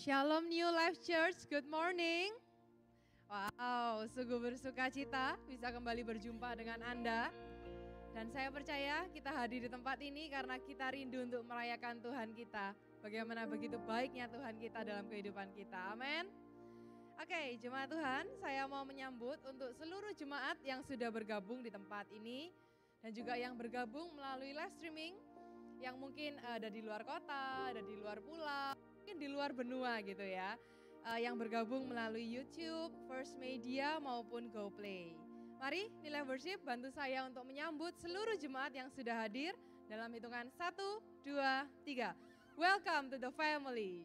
Shalom New Life Church, good morning. Wow, sungguh bersuka cita bisa kembali berjumpa dengan Anda. Dan saya percaya kita hadir di tempat ini karena kita rindu untuk merayakan Tuhan kita. Bagaimana begitu baiknya Tuhan kita dalam kehidupan kita, amin. Oke, jemaat Tuhan, saya mau menyambut untuk seluruh jemaat yang sudah bergabung di tempat ini. Dan juga yang bergabung melalui live streaming, yang mungkin ada di luar kota, ada di luar pulau, mungkin di luar benua gitu ya. Yang bergabung melalui YouTube, First Media maupun GoPlay. Mari Nilai Worship bantu saya untuk menyambut seluruh jemaat yang sudah hadir dalam hitungan 1, 2, 3. Welcome to the family.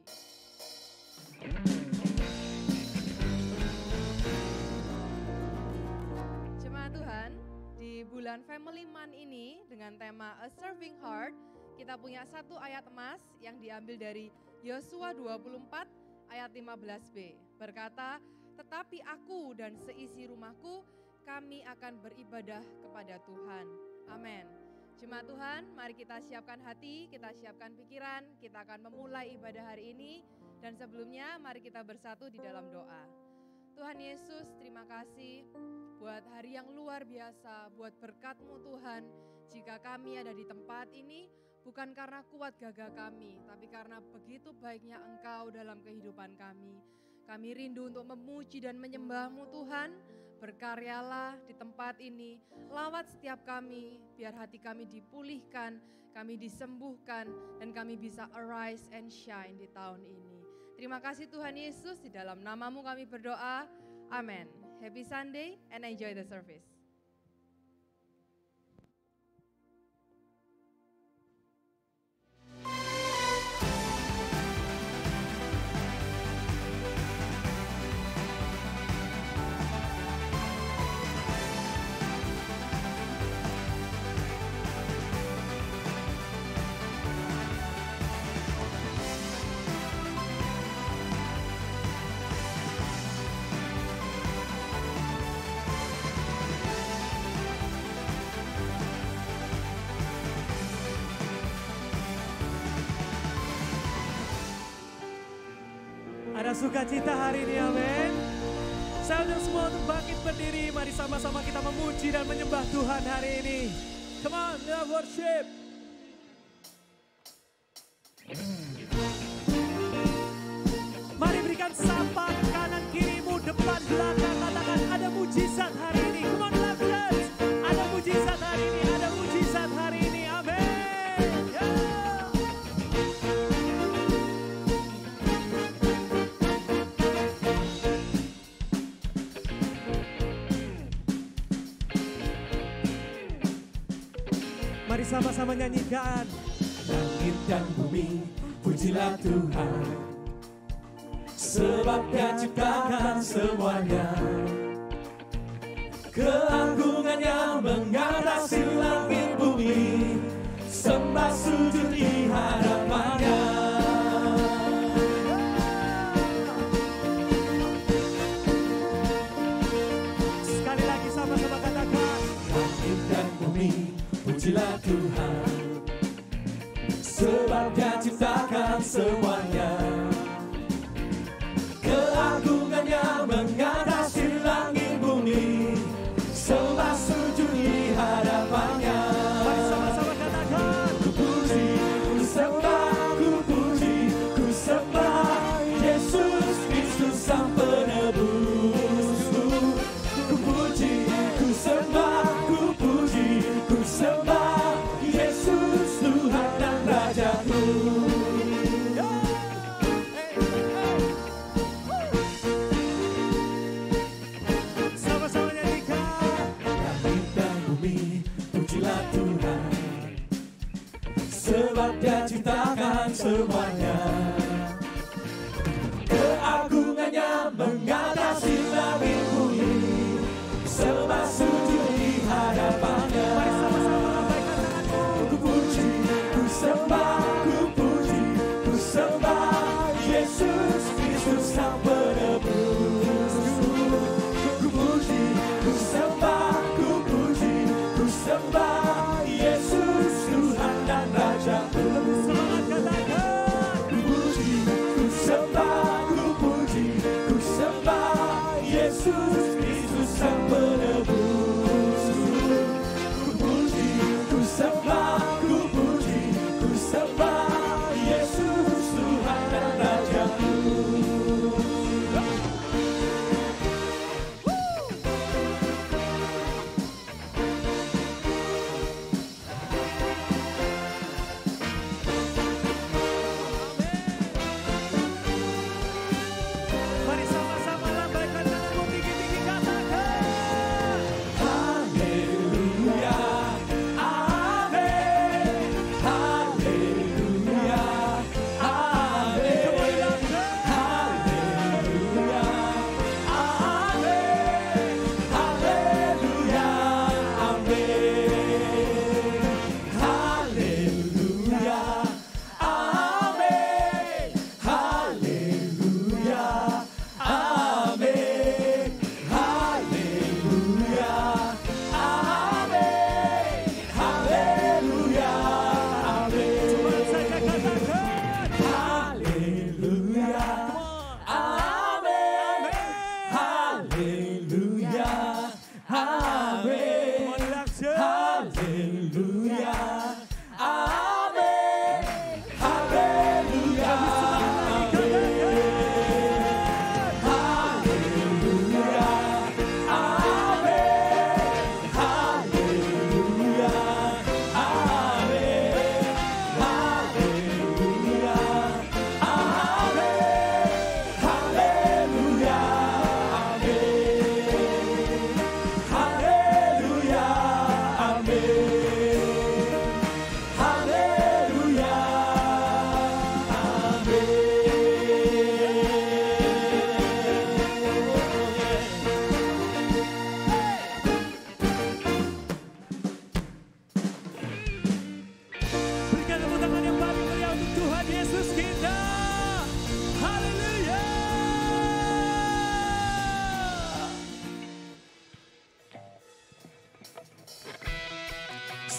Jemaat Tuhan, di bulan Family Month ini dengan tema A Serving Heart, kita punya satu ayat emas yang diambil dari Yosua 24 ayat 15b. Berkata, tetapi aku dan seisi rumahku, kami akan beribadah kepada Tuhan. Amin. Jemaat Tuhan, mari kita siapkan hati, kita siapkan pikiran, kita akan memulai ibadah hari ini. Dan sebelumnya mari kita bersatu di dalam doa. Tuhan Yesus, terima kasih buat hari yang luar biasa, buat berkat-Mu Tuhan. Jika kami ada di tempat ini, bukan karena kuat gagah kami, tapi karena begitu baiknya Engkau dalam kehidupan kami. Kami rindu untuk memuji dan menyembah-Mu Tuhan. Berkaryalah di tempat ini, lawat setiap kami, biar hati kami dipulihkan, kami disembuhkan, dan kami bisa arise and shine di tahun ini. Terima kasih Tuhan Yesus, di dalam nama-Mu kami berdoa. Amin. Happy Sunday and enjoy the service. Ada sukacita hari ini, amin. Saya undang semua untuk bangkit berdiri. Mari sama-sama kita memuji dan menyembah Tuhan hari ini. Come on, let's worship. Mari berikan sapa kanan kirimu, depan belakang. Katakan ada mujizat hari ini. Come on, let's dance. Ada mujizat hari ini, ada mujizat hari ini, amin. Mari sama-sama nyanyikan. Langit dan bumi, pujilah Tuhan, sebab Dia ciptakan semuanya. Keagungannya mengatasi langit bumi, sembah sujud di hadapannya. Sekali lagi sama-sama katakan. Langit dan bumi, pujilah Tuhan, sebab Dia ciptakan semuanya. Keagungannya mengatasi langit bumi, sembah sujud di hadapannya. Mari sama-sama katakan. Ku puji, ku sembah, ku puji, ku sembah Yesus Kristus Sang Penebusku. Ku puji, ku sembah, ku puji, ku sembah Yesus Tuhan dan Rajaku. Sama-sama nyanyikan. Langit dan bumi, pujilah Tuhan, sebab Dia ciptakan semuanya. Keagungannya mengatasi langit bumi, sembah sujud di hadapannya. Mari sama-sama lambaikan tanganmu. Ku puji, ku sembah, ku puji, ku sembah Yesus Kristus Sang Penebusku. Ku puji, ku sembah, ku puji, ku sembah Yesus Tuhan dan Rajaku. Semangat katakan. Ku puji,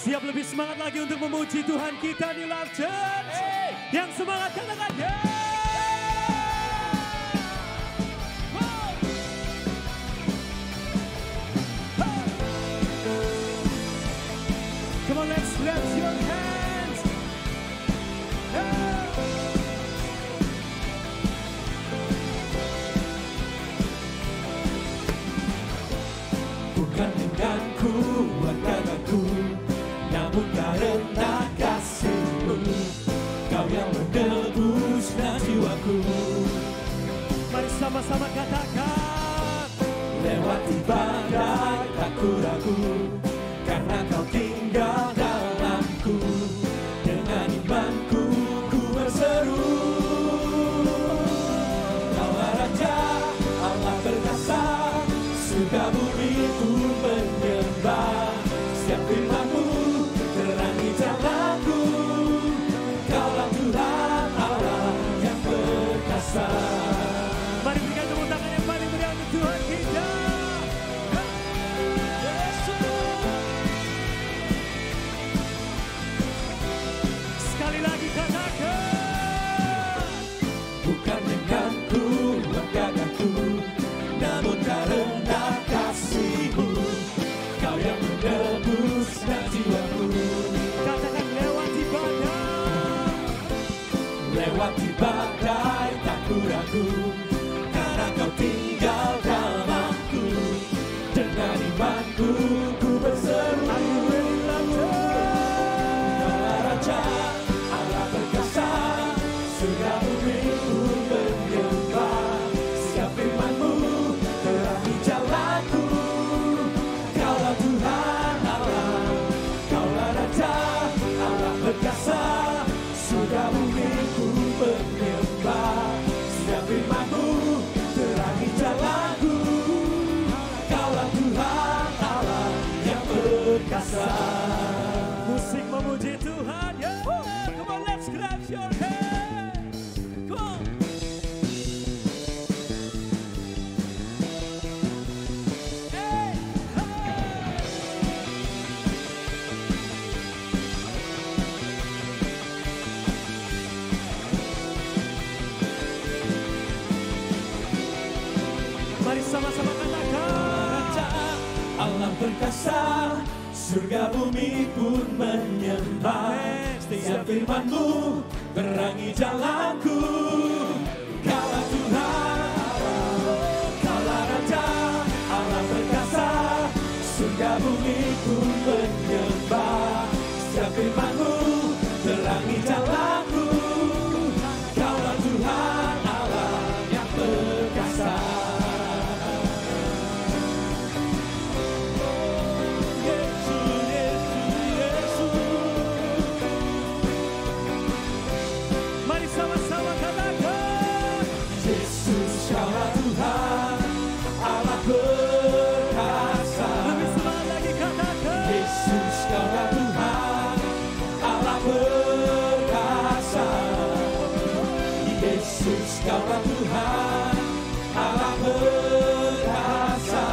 Siap lebih semangat lagi untuk memuji Tuhan kita di Love Church. Yang semangat katakan Come on, let's clap your hands. Bukan dengan kuat kataku, namun karena kasih-Mu, Kau yang menebus jiwaku. Mari sama-sama katakan. Lewati badai tak ku ragu, karena Kau tinggal dalamku. Dengan imanku ku berseru, Kaulah Raja, Allah perkasa, surga bumi ku menyembah. Setiap firman-Mu terangi jalanku. Kaulah Tuhan Allah yang perkasa. Mari berikan tepuk tangan yang paling meriah untuk Tuhan kita. Sekali lagi katakan. Bukan dengan kuat gagahku, namun karena kasih-Mu, Kau yang menebus jiwaku. Katakan lewati badai. Lewati badai tak ku ragu, karena Kau tinggal dalamku. Dengan imanku ku berseru, Kaulah Raja, Allah perkasa, surga bumi ku menyembah. Setiap firman-Mu terangi jalanku. Kaulah Tuhan Allah, Kaulah Raja, Allah perkasa, surga bumi ku menyembah. Setiap firman-Mu terangi jalanku. Kaulah Tuhan Allah yang perkasa. Musik memuji Tuhan. Yeah. Come on, let's clap your hands. Come on. Hey, hey. Mari sama-sama katakan. Raja, Allah perkasa, surga bumi pun menyembah. Setiap firman-Mu terangi jalanku. Kaulah Tuhan, Kaulah Raja, Allah perkasa, surga bumi pun menyembah. Setiap firman-Mu terangi jalanku. Kaulah Tuhan Allah yang perkasa. Mari sama-sama katakan. Yesus, Kaulah Tuhan Allah perkasa. Lebih semangat lagi katakan. Yesus, Kaulah Tuhan Allah perkasa. Yesus, Kaulah Tuhan Allah perkasa.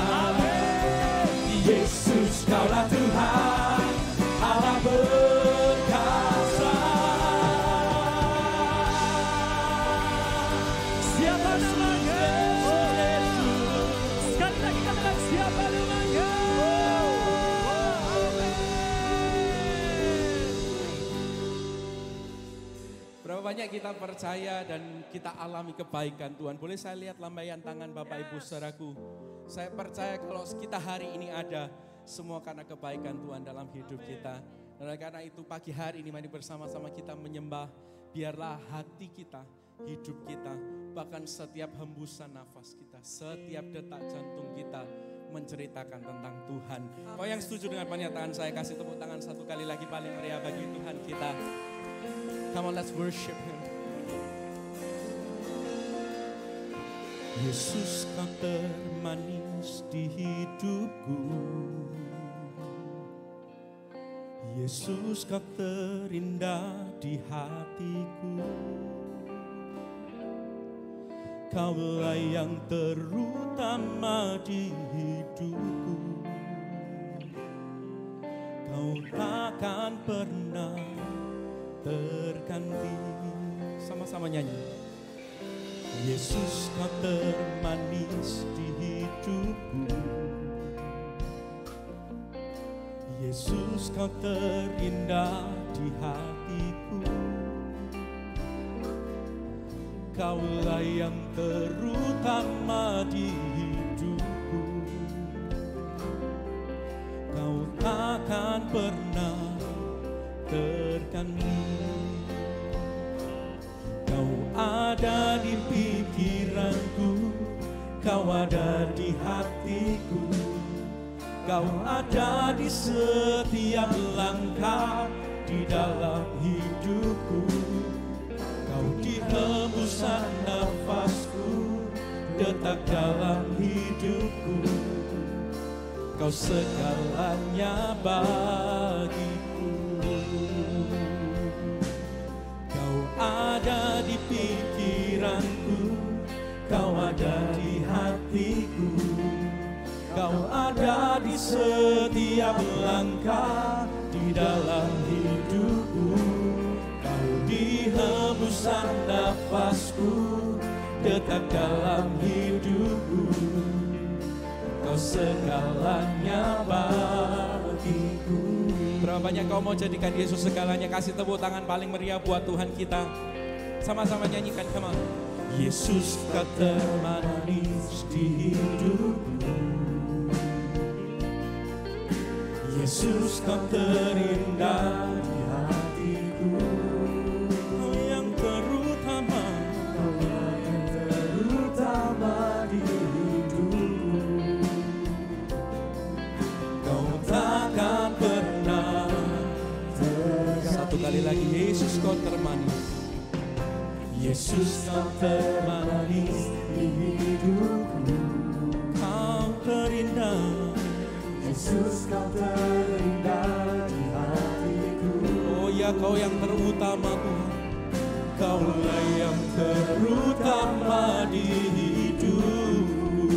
Yesus, Kaulah Tuhan Allah perkasa. Siapa namanya? Sekali lagi katakan siapa namanya? Berapa banyak kita percaya dan kita alami kebaikan Tuhan. Boleh saya lihat lambaian tangan Bapak Ibu saudaraku. Saya percaya kalau kita hari ini ada, semua karena kebaikan Tuhan dalam hidup kita. Dan karena itu pagi hari ini mari bersama-sama kita menyembah. Biarlah hati kita, hidup kita, bahkan setiap hembusan nafas kita, setiap detak jantung kita menceritakan tentang Tuhan. Kau yang setuju dengan pernyataan saya, kasih tepuk tangan satu kali lagi paling meriah bagi Tuhan kita. Come on, let's worship Him. Yesus, Kau termanis di hidupku. Yesus, Kau terindah di hatiku. Kaulah yang terutama di hidupku. Kau Kau takkan pernah terganti. Sama-sama nyanyi. Yesus, kau termanis di hidupku. Yesus, kau terindah di hatiku. Kaulah yang terutama di hidupku. Kau takkan pernah terganti. Kau ada di pikiranku, kau ada di hatiku. Kau ada di setiap langkah di dalam hidupku. Kau di hembusan nafasku, detak dalam hidupku. Kau segalanya bagiku. Kau ada di pikiranku, kau ada di hatiku. Kau ada di setiap langkah di dalam hidupku. Kau di hembusan nafasku, detak dalam hidupku. Kau segalanya bagiku. Berapa banyak kau mau jadikan Yesus segalanya? Kasih tepuk tangan paling meriah buat Tuhan kita. Sama-sama nyanyikan, come on. Yesus, kau termanis di hidupku. Yesus, kau terindah di hatiku. Kau yang terutama, kau yang terutama di hidupku. Kau takkan pernah terganti. Satu kali lagi, Yesus, kau termanis. Yesus, kau termanis di hidupku. Kau terindah. Yesus, kau terindah di hatiku. Oh ya, kau yang terutama Tuhan. Kaulah yang terutama di hidupku.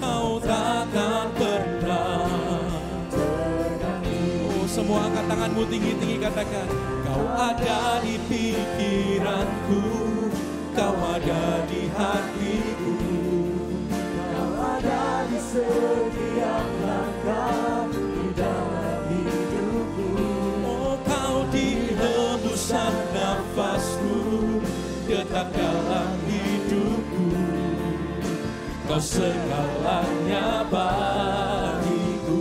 Kau takkan pernah terganti. Oh, semua angkat tanganmu tinggi-tinggi, katakan. Kau ada di pikiranku, kau ada di hatiku. Ada di setiap langkah di dalam hidupku. Oh, kau di hembusan nafasku, detak dalam hidupku. Kau segalanya bagiku.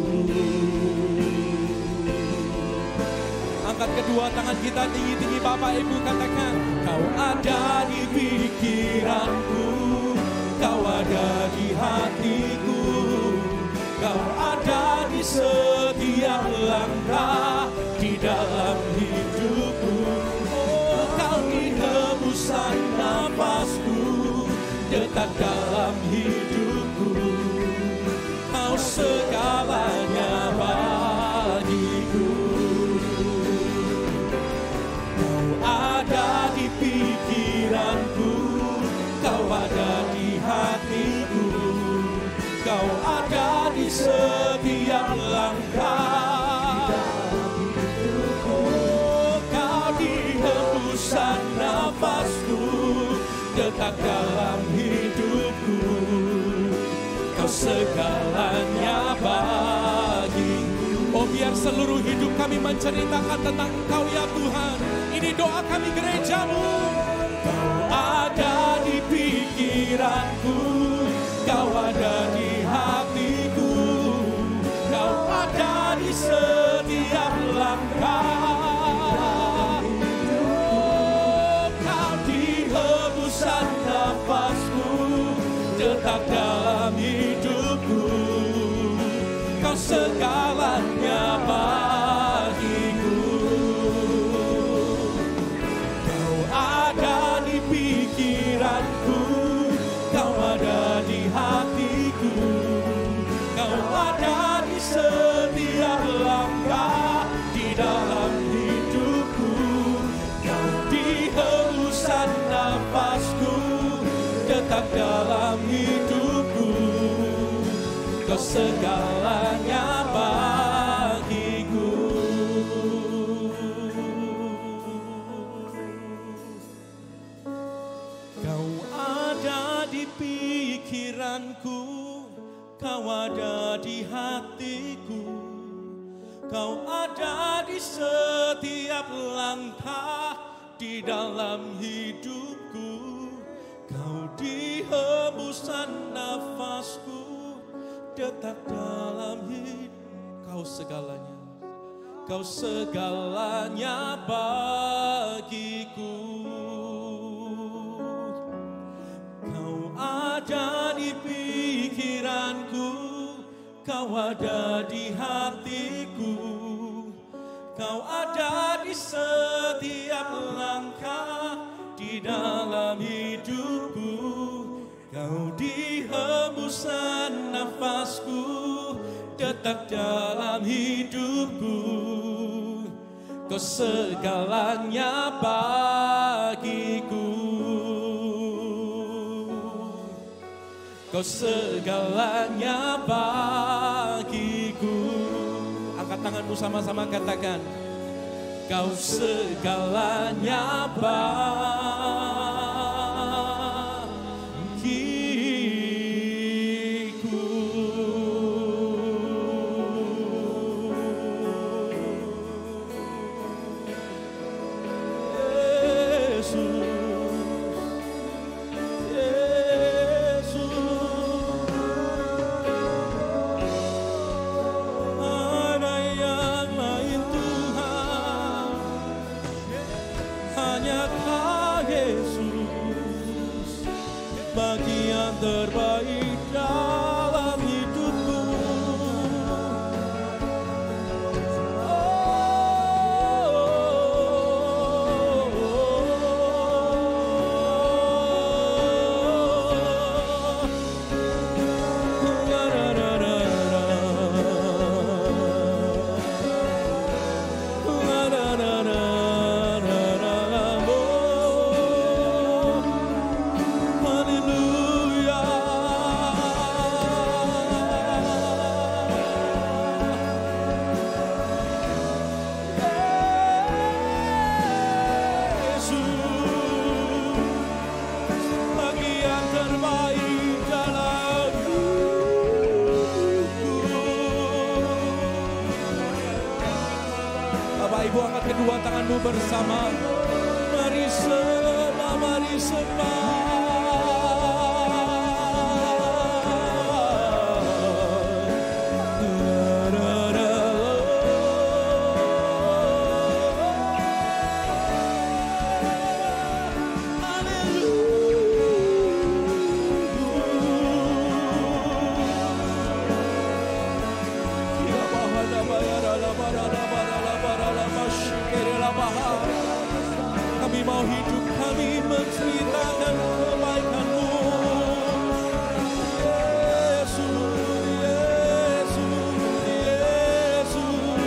Angkat kedua tangan kita tinggi-tinggi, Bapak Ibu, katakan. Kau ada di pikiranku, kau ada di hatiku. Kau ada di setiap langkah di dalam hidupku. Oh, kau di hembusan nafasku, detak dalam hidupku. Kau segalanya bagiku. Kau ada di pikiranku, kau ada di hatiku. Kau ada di setiap langkah di dalam hidupku. Kau di hembusan nafasku, detak dalam hidupku. Kau segalanya bagiku. Oh, biar seluruh hidup kami menceritakan tentang Engkau ya Tuhan. Ini doa kami gerejamu. Kau ada di pikiranku, kau ada di hatiku. Kau ada di setiap langkah. Oh, kau di hembusan nafasku, detak dalam hidupku. Kau segalanya bagiku. Kau ada di pikiranku, kau ada di hatiku. Kau ada di setiap langkah di dalam hidupku. Kau di hembusan nafasku, detak dalam hidupku. Kau segalanya bagiku. Kau ada di hatiku, Kau ada di setiap langkah di dalam hidupku. Kau di hembusan nafasku, detak dalam hidup. Kau segalanya, Kau segalanya bagiku. Kau ada di pikiranku, Kau ada di hatiku, Kau ada di setiap langkah di dalam hidupku. Kau di hembusan nafasku, detak dalam hidupku. Kau segalanya bagiku. Kau segalanya bagiku. Angkat tanganmu sama-sama katakan. Kau segalanya bagiku. Terbaik dalam hidupku. Ibu angkat kedua tanganmu bersama. Mari sembah, mari sembah. Kami mau hidup, kami menceritakan kebaikan-Mu. Yesus, Yesus, Yesus.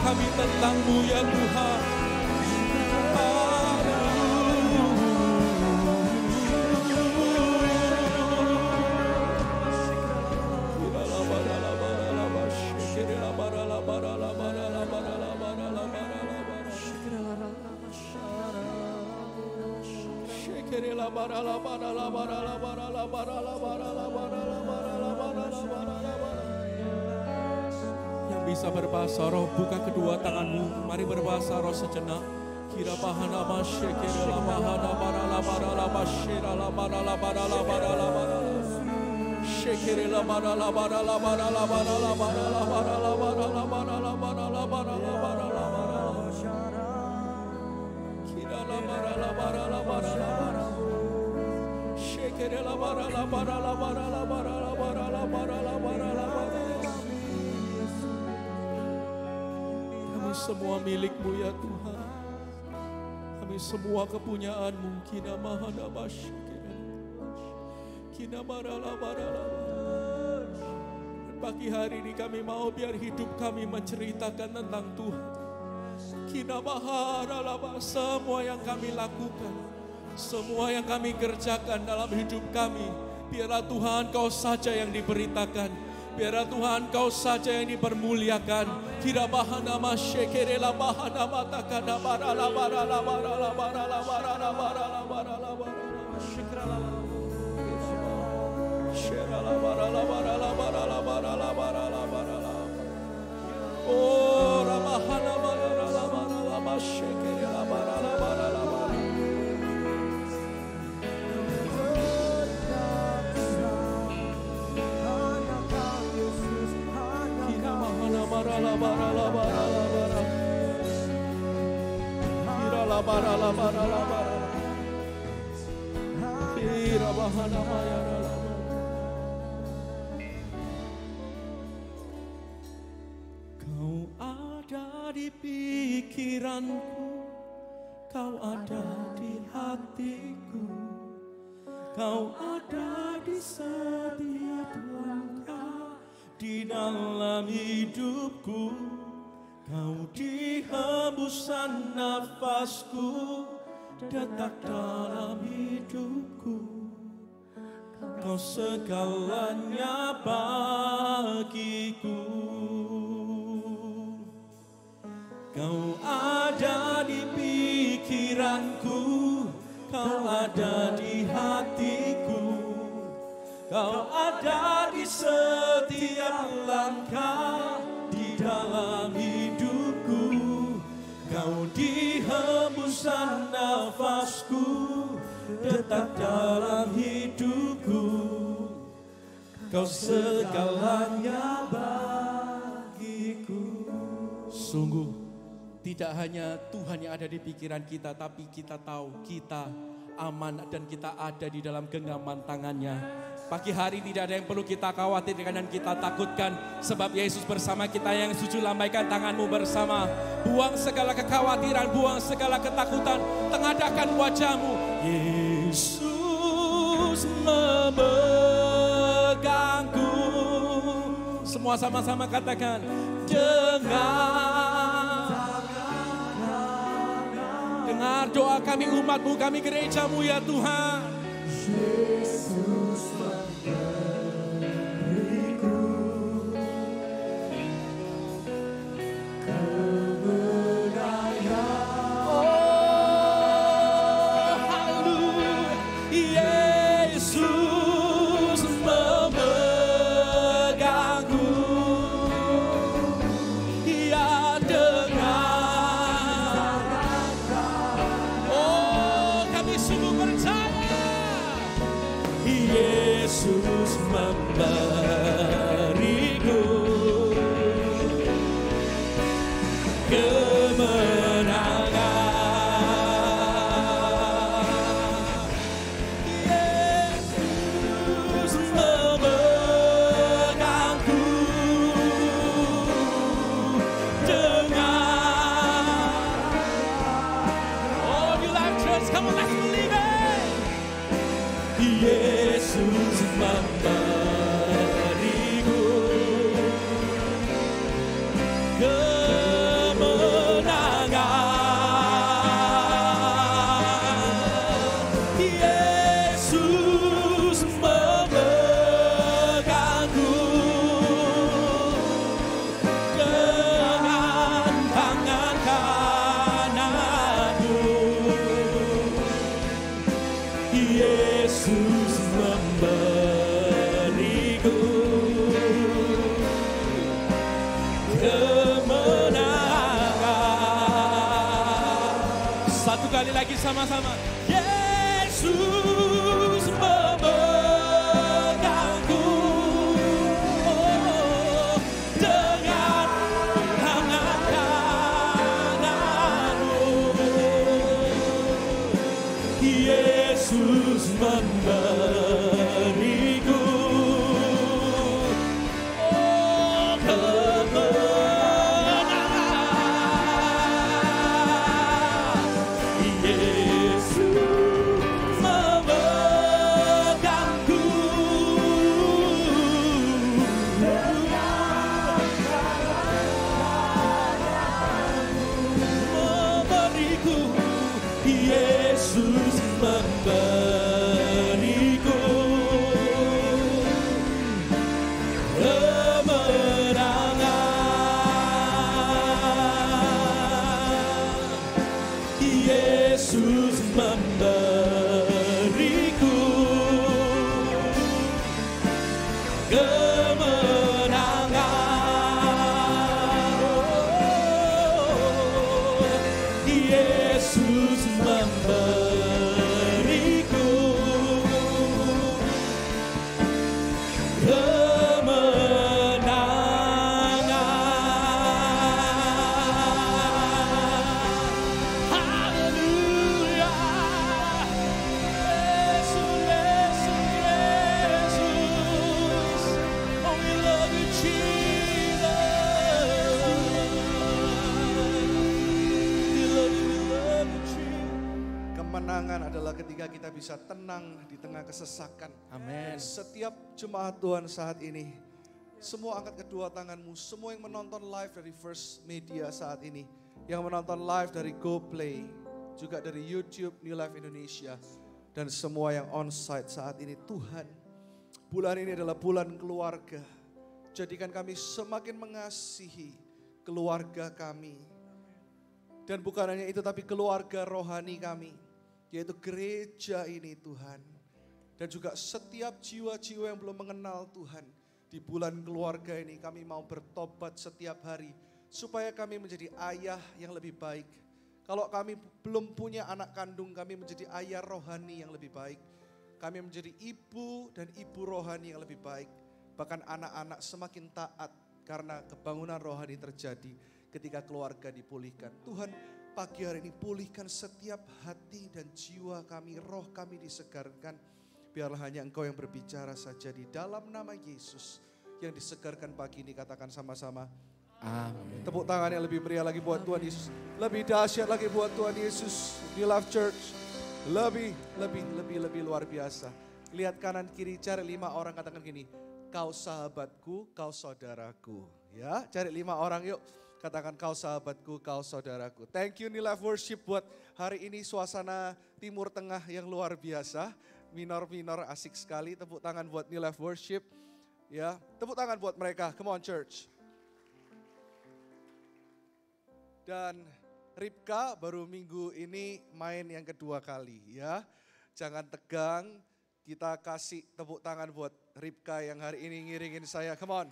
Kami tentang-Mu ya Tuhan. Yang bisa berbahasa roh, buka kedua tanganmu. Mari berbahasa roh sejenak. Kira bahana masyekere la bahana barala barala bashira la barala barala barala barala. Shekere la barala barala barala barala barala barala barala barala barala barala barala barala. Kira la barala barala barala barala. Shekere la barala barala barala barala barala barala barala barala. Kami semua milik-Mu ya Tuhan. Kami semua kepunyaan-Mu. Kina mahana basyikira. Kina barala barala. Pagi hari ini kami mau biar hidup kami menceritakan tentang Tuhan. Kina barala, semua yang kami lakukan, semua yang kami kerjakan dalam hidup kami, biarlah Tuhan Kau saja yang diberitakan. Biarlah Tuhan Kau saja yang dipermuliakan. Kira bahana masyekere la bahana matakana barala barala barala barala barala barala barala barala syikrala syerala barala barala barala barala barala barala. Oh ramahana barala barala masyekere la barala barala barala. Barala barala barala barala. Kirala barala barala barala. Kira bahana mayara. Kau ada di pikiranku, Kau ada di hatiku, Kau ada di setiap langkah di dalam hidupku. Kau di hembusan nafasku, detak dalam hidupku. Kau segalanya bagiku. Kau ada di pikiranku, Kau ada di hatiku, Kau ada di setiap langkah di dalam hidupku. Kau di hembusan nafasku, detak dalam hidupku. Kau segalanya bagiku. Sungguh tidak hanya Tuhan yang ada di pikiran kita, tapi kita tahu kita aman dan kita ada di dalam genggaman tangannya. Pagi hari tidak ada yang perlu kita khawatirkan dan kita takutkan, sebab Yesus bersama kita. Yang setuju lambaikan tanganmu bersama. Buang segala kekhawatiran, buang segala ketakutan, tengadahkan wajahmu. Yesus memegangku. Semua sama-sama katakan, dengar doa kami, umat-Mu, kami gereja-Mu ya Tuhan. Yesus memberiku kemenangan. Oh, haleluya. Yesus memegangku. Ya dengar. Oh, kami sungguh percaya. Yesus memberiku kemenangan. Yesus memegangku dengan. Oh, New Life Church, come on, let's believe it. Yesus memberiku kemenangan. Yesus memegangku dengan tangan kananku. Yesus memberiku kemenangan. Satu kali lagi sama-sama. Yesus memegangku dengan tangan kananmu. Yesus memberiku kemenangan. Yesus memegangku memberiku. Yesus memberiku kemenangan. Yesus memberiku kemenangan. Yesus memberiku kemenangan. Haleluya. Yesus, Yesus, Yesus. Oh, we love you, Jesus. We love you, Jesus. Kemenangan adalah ketika kita bisa tenang di tengah kesesakan. Amin. Setiap jemaat Tuhan saat ini, semua angkat kedua tanganmu, semua yang menonton live dari First Media saat ini, yang menonton live dari GoPlay, juga dari YouTube New Life Indonesia, dan semua yang onsite saat ini. Tuhan, bulan ini adalah bulan keluarga. Jadikan kami semakin mengasihi keluarga kami. Dan bukan hanya itu, tapi keluarga rohani kami, yaitu gereja ini Tuhan. Dan juga setiap jiwa-jiwa yang belum mengenal Tuhan, di bulan keluarga ini kami mau bertobat setiap hari, supaya kami menjadi ayah yang lebih baik. Kalau kami belum punya anak kandung, kami menjadi ayah rohani yang lebih baik. Kami menjadi ibu dan ibu rohani yang lebih baik. Bahkan anak-anak semakin taat karena kebangunan rohani terjadi ketika keluarga dipulihkan. Tuhan, pagi hari ini pulihkan setiap hati dan jiwa kami, roh kami disegarkan. Biarlah hanya Engkau yang berbicara saja di dalam nama Yesus. Yang disegarkan pagi ini, katakan sama-sama. Amin. Tepuk tangan yang lebih meriah lagi buat Tuhan Yesus. Lebih dahsyat lagi buat Tuhan Yesus. New Life Church. Lebih luar biasa. Lihat kanan kiri, cari 5 orang, katakan gini. Kau sahabatku, kau saudaraku. Ya, cari 5 orang yuk. Katakan kau sahabatku, kau saudaraku. Thank you New Life Worship buat hari ini suasana Timur Tengah yang luar biasa. Minor-minor asik sekali. Tepuk tangan buat New Life Worship. Ya, tepuk tangan buat mereka. Come on church. Dan Ripka baru minggu ini main yang kedua kali ya. Jangan tegang, kita kasih tepuk tangan buat Ripka yang hari ini ngiringin saya. Come on,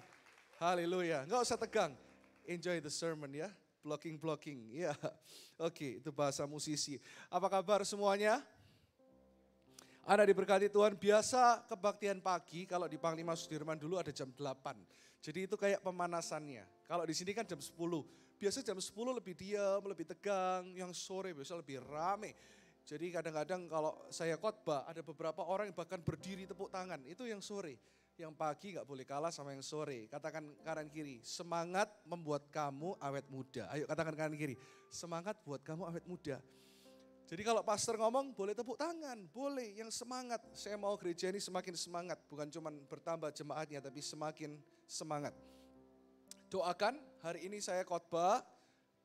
haleluya. Nggak usah tegang, enjoy the sermon ya. Blocking, ya. Oke, itu bahasa musisi. Apa kabar semuanya? Anda diberkati Tuhan. Biasa kebaktian pagi kalau di Panglima Sudirman dulu ada jam 8. Jadi itu kayak pemanasannya. Kalau di sini kan jam 10. Biasa jam 10 lebih diam, lebih tegang. Yang sore biasa lebih rame. Jadi kadang-kadang kalau saya khotbah ada beberapa orang yang bahkan berdiri tepuk tangan. Itu yang sore. Yang pagi gak boleh kalah sama yang sore. Katakan kanan kiri, semangat membuat kamu awet muda. Ayo katakan kanan kiri, semangat buat kamu awet muda. Jadi kalau pastor ngomong boleh tepuk tangan, boleh yang semangat. Saya mau gereja ini semakin semangat, bukan cuma bertambah jemaatnya tapi semakin semangat. Doakan, hari ini saya khotbah,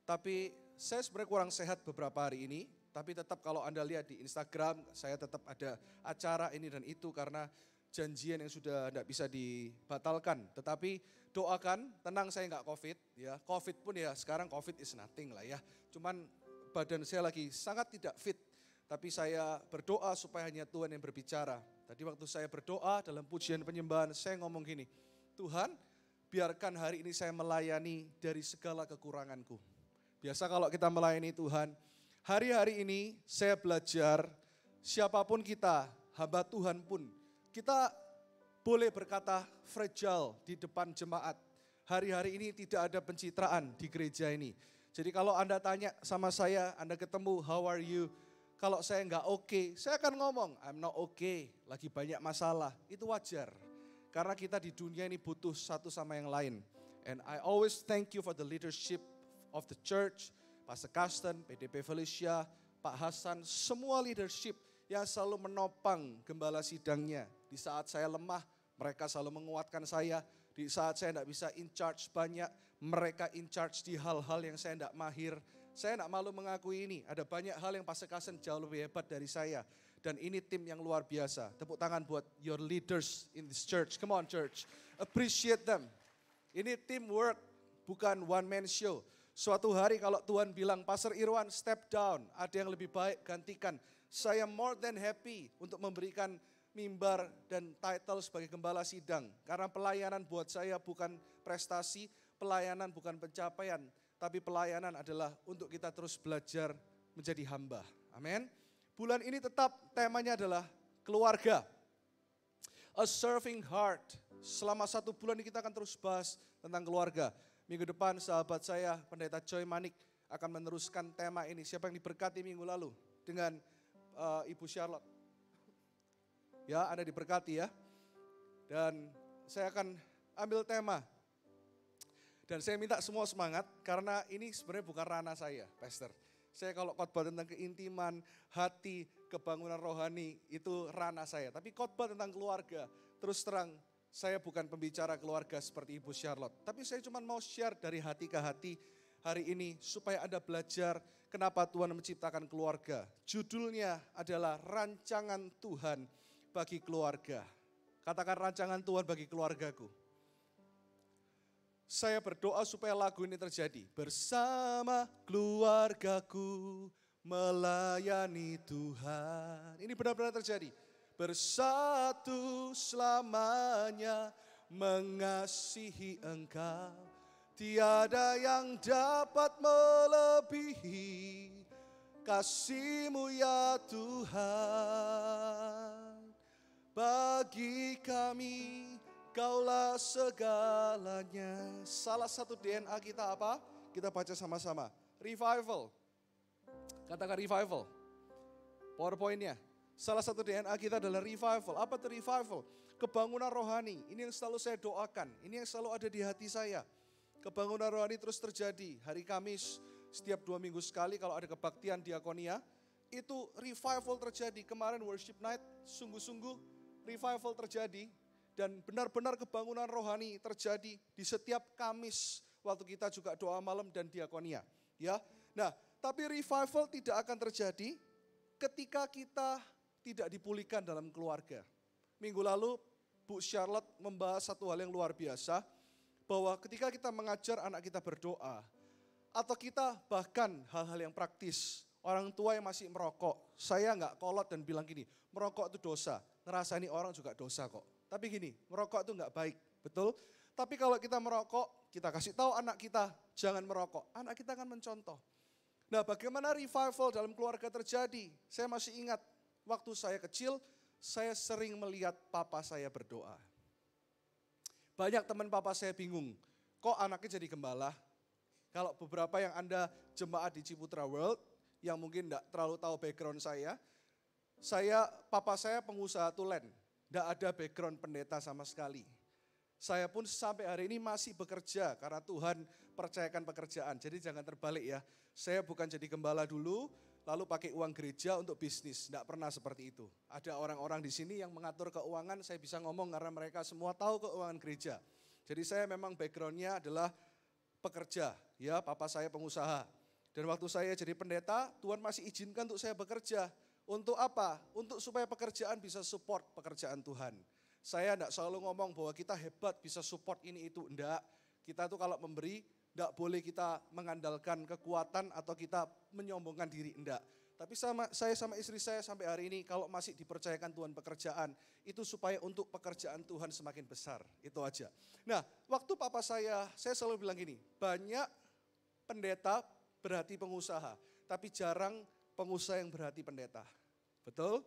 tapi saya sebenarnya kurang sehat beberapa hari ini. Tapi tetap kalau Anda lihat di Instagram, saya tetap ada acara ini dan itu karena janjian yang sudah tidak bisa dibatalkan. Tetapi doakan, tenang saya nggak COVID. Ya, COVID pun ya sekarang COVID is nothing lah ya. Cuman badan saya lagi sangat tidak fit. Tapi saya berdoa supaya hanya Tuhan yang berbicara. Tadi waktu saya berdoa dalam pujian penyembahan, saya ngomong gini, Tuhan, biarkan hari ini saya melayani dari segala kekuranganku. Biasa kalau kita melayani Tuhan, hari-hari ini saya belajar, siapapun kita, hamba Tuhan pun, kita boleh berkata fragile di depan jemaat. Hari-hari ini tidak ada pencitraan di gereja ini. Jadi kalau Anda tanya sama saya, Anda ketemu, how are you? Kalau saya nggak oke, saya akan ngomong, I'm not okay, lagi banyak masalah. Itu wajar, karena kita di dunia ini butuh satu sama yang lain. And I always thank you for the leadership of the church, Pastor Karsten, PDP Felicia, Pak Hasan, semua leadership yang selalu menopang gembala sidangnya. Di saat saya lemah, mereka selalu menguatkan saya. Di saat saya tidak bisa in charge banyak, mereka in charge di hal-hal yang saya tidak mahir. Saya tidak malu mengakui ini, ada banyak hal yang Pastor Karsten jauh lebih hebat dari saya. Dan ini tim yang luar biasa. Tepuk tangan buat your leaders in this church. Come on church, appreciate them. Ini teamwork, bukan one man show. Suatu hari kalau Tuhan bilang, Pastor Irwan step down, ada yang lebih baik gantikan. Saya more than happy untuk memberikan mimbar dan title sebagai gembala sidang. Karena pelayanan buat saya bukan prestasi, pelayanan bukan pencapaian. Tapi pelayanan adalah untuk kita terus belajar menjadi hamba. Amin. Bulan ini tetap temanya adalah keluarga. A serving heart. Selama 1 bulan ini kita akan terus bahas tentang keluarga. Minggu depan sahabat saya, Pendeta Joy Manik akan meneruskan tema ini. Siapa yang diberkati minggu lalu dengan Ibu Charlotte? Ya, Anda diberkati ya. Dan saya akan ambil tema. Dan saya minta semua semangat karena ini sebenarnya bukan ranah saya, Pastor. Saya kalau khotbah tentang keintiman, hati, kebangunan rohani, itu ranah saya. Tapi khotbah tentang keluarga, terus terang saya bukan pembicara keluarga seperti Ibu Charlotte. Tapi saya cuma mau share dari hati ke hati hari ini supaya Anda belajar kenapa Tuhan menciptakan keluarga. Judulnya adalah Rancangan Tuhan bagi Keluarga. Katakan rancangan Tuhan bagi keluargaku. Saya berdoa supaya lagu ini terjadi. Bersama keluargaku melayani Tuhan. Ini benar-benar terjadi. Bersatu selamanya mengasihi Engkau. Tiada yang dapat melebihi kasih-Mu ya Tuhan. Bagi kami Kaulah segalanya. Salah satu DNA kita apa? Kita baca sama-sama. Revival. Katakan revival. PowerPoint-nya. Salah satu DNA kita adalah revival. Apa itu revival? Kebangunan rohani. Ini yang selalu saya doakan. Ini yang selalu ada di hati saya. Kebangunan rohani terus terjadi. Hari Kamis, setiap 2 minggu sekali kalau ada kebaktian diakonia, itu revival terjadi. Kemarin worship night, sungguh-sungguh revival terjadi. Dan benar-benar kebangunan rohani terjadi di setiap Kamis waktu kita juga doa malam dan diakonia. Ya, nah tapi revival tidak akan terjadi ketika kita tidak dipulihkan dalam keluarga. Minggu lalu Bu Charlotte membahas satu hal yang luar biasa, bahwa ketika kita mengajar anak kita berdoa, atau kita bahkan hal-hal yang praktis, orang tua yang masih merokok, saya nggak kolot dan bilang gini, merokok itu dosa, ngerasani orang juga dosa kok. Tapi gini, merokok itu enggak baik, betul? Tapi kalau kita merokok, kita kasih tahu anak kita, jangan merokok. Anak kita akan mencontoh. Nah bagaimana revival dalam keluarga terjadi? Saya masih ingat, waktu saya kecil, saya sering melihat papa saya berdoa. Banyak teman papa saya bingung, kok anaknya jadi gembala? Kalau beberapa yang Anda jemaat di Ciputra World, yang mungkin enggak terlalu tahu background saya, papa saya pengusaha tulen. Tidak ada background pendeta sama sekali. Saya pun sampai hari ini masih bekerja karena Tuhan percayakan pekerjaan. Jadi jangan terbalik ya. Saya bukan jadi gembala dulu, lalu pakai uang gereja untuk bisnis. Tidak pernah seperti itu. Ada orang-orang di sini yang mengatur keuangan, saya bisa ngomong karena mereka semua tahu keuangan gereja. Jadi saya memang backgroundnya adalah pekerja. Ya, papa saya pengusaha. Dan waktu saya jadi pendeta, Tuhan masih izinkan untuk saya bekerja. Untuk apa? Untuk supaya pekerjaan bisa support pekerjaan Tuhan. Saya tidak selalu ngomong bahwa kita hebat bisa support ini itu. Enggak, kita tuh kalau memberi, tidak boleh kita mengandalkan kekuatan atau kita menyombongkan diri. Enggak, Tapi saya sama istri saya sampai hari ini kalau masih dipercayakan Tuhan pekerjaan, itu supaya untuk pekerjaan Tuhan semakin besar, itu aja. Nah, waktu papa saya selalu bilang gini, banyak pendeta berhati pengusaha, tapi jarang pengusaha yang berhati pendeta. Betul?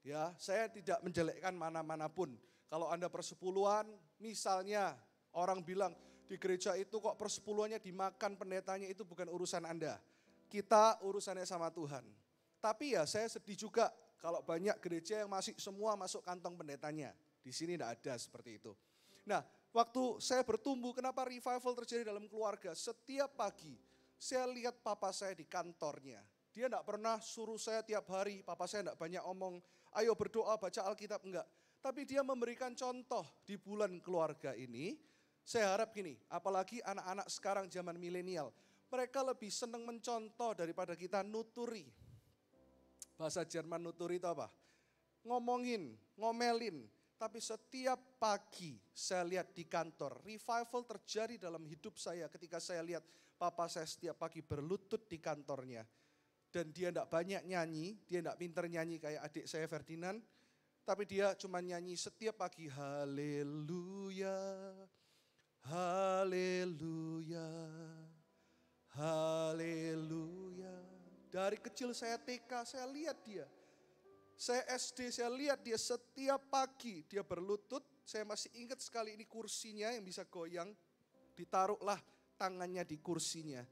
Ya, saya tidak menjelekkan mana-mana pun. Kalau Anda persepuluhan, misalnya orang bilang di gereja itu kok persepuluhannya dimakan pendetanya, itu bukan urusan Anda. Kita urusannya sama Tuhan. Tapi ya saya sedih juga kalau banyak gereja yang masih semua masuk kantong pendetanya. Di sini tidak ada seperti itu. Nah, waktu saya bertumbuh, kenapa revival terjadi dalam keluarga? Setiap pagi saya lihat papa saya di kantornya. Dia tidak pernah suruh saya tiap hari, papa saya tidak banyak omong, ayo berdoa, baca Alkitab, enggak. Tapi dia memberikan contoh di bulan keluarga ini. Saya harap gini, apalagi anak-anak sekarang zaman milenial. Mereka lebih senang mencontoh daripada kita nuturi. Bahasa Jerman nuturi itu apa? Ngomongin, ngomelin. Tapi setiap pagi saya lihat di kantor, revival terjadi dalam hidup saya ketika saya lihat papa saya setiap pagi berlutut di kantornya. Dan dia tidak banyak nyanyi, dia tidak pintar nyanyi kayak adik saya Ferdinand. Tapi dia cuma nyanyi setiap pagi, haleluya, haleluya. Haleluya. Dari kecil saya TK, saya lihat dia. Saya SD, saya lihat dia setiap pagi. Dia berlutut, saya masih ingat sekali ini kursinya yang bisa goyang. Ditaruhlah tangannya di kursinya.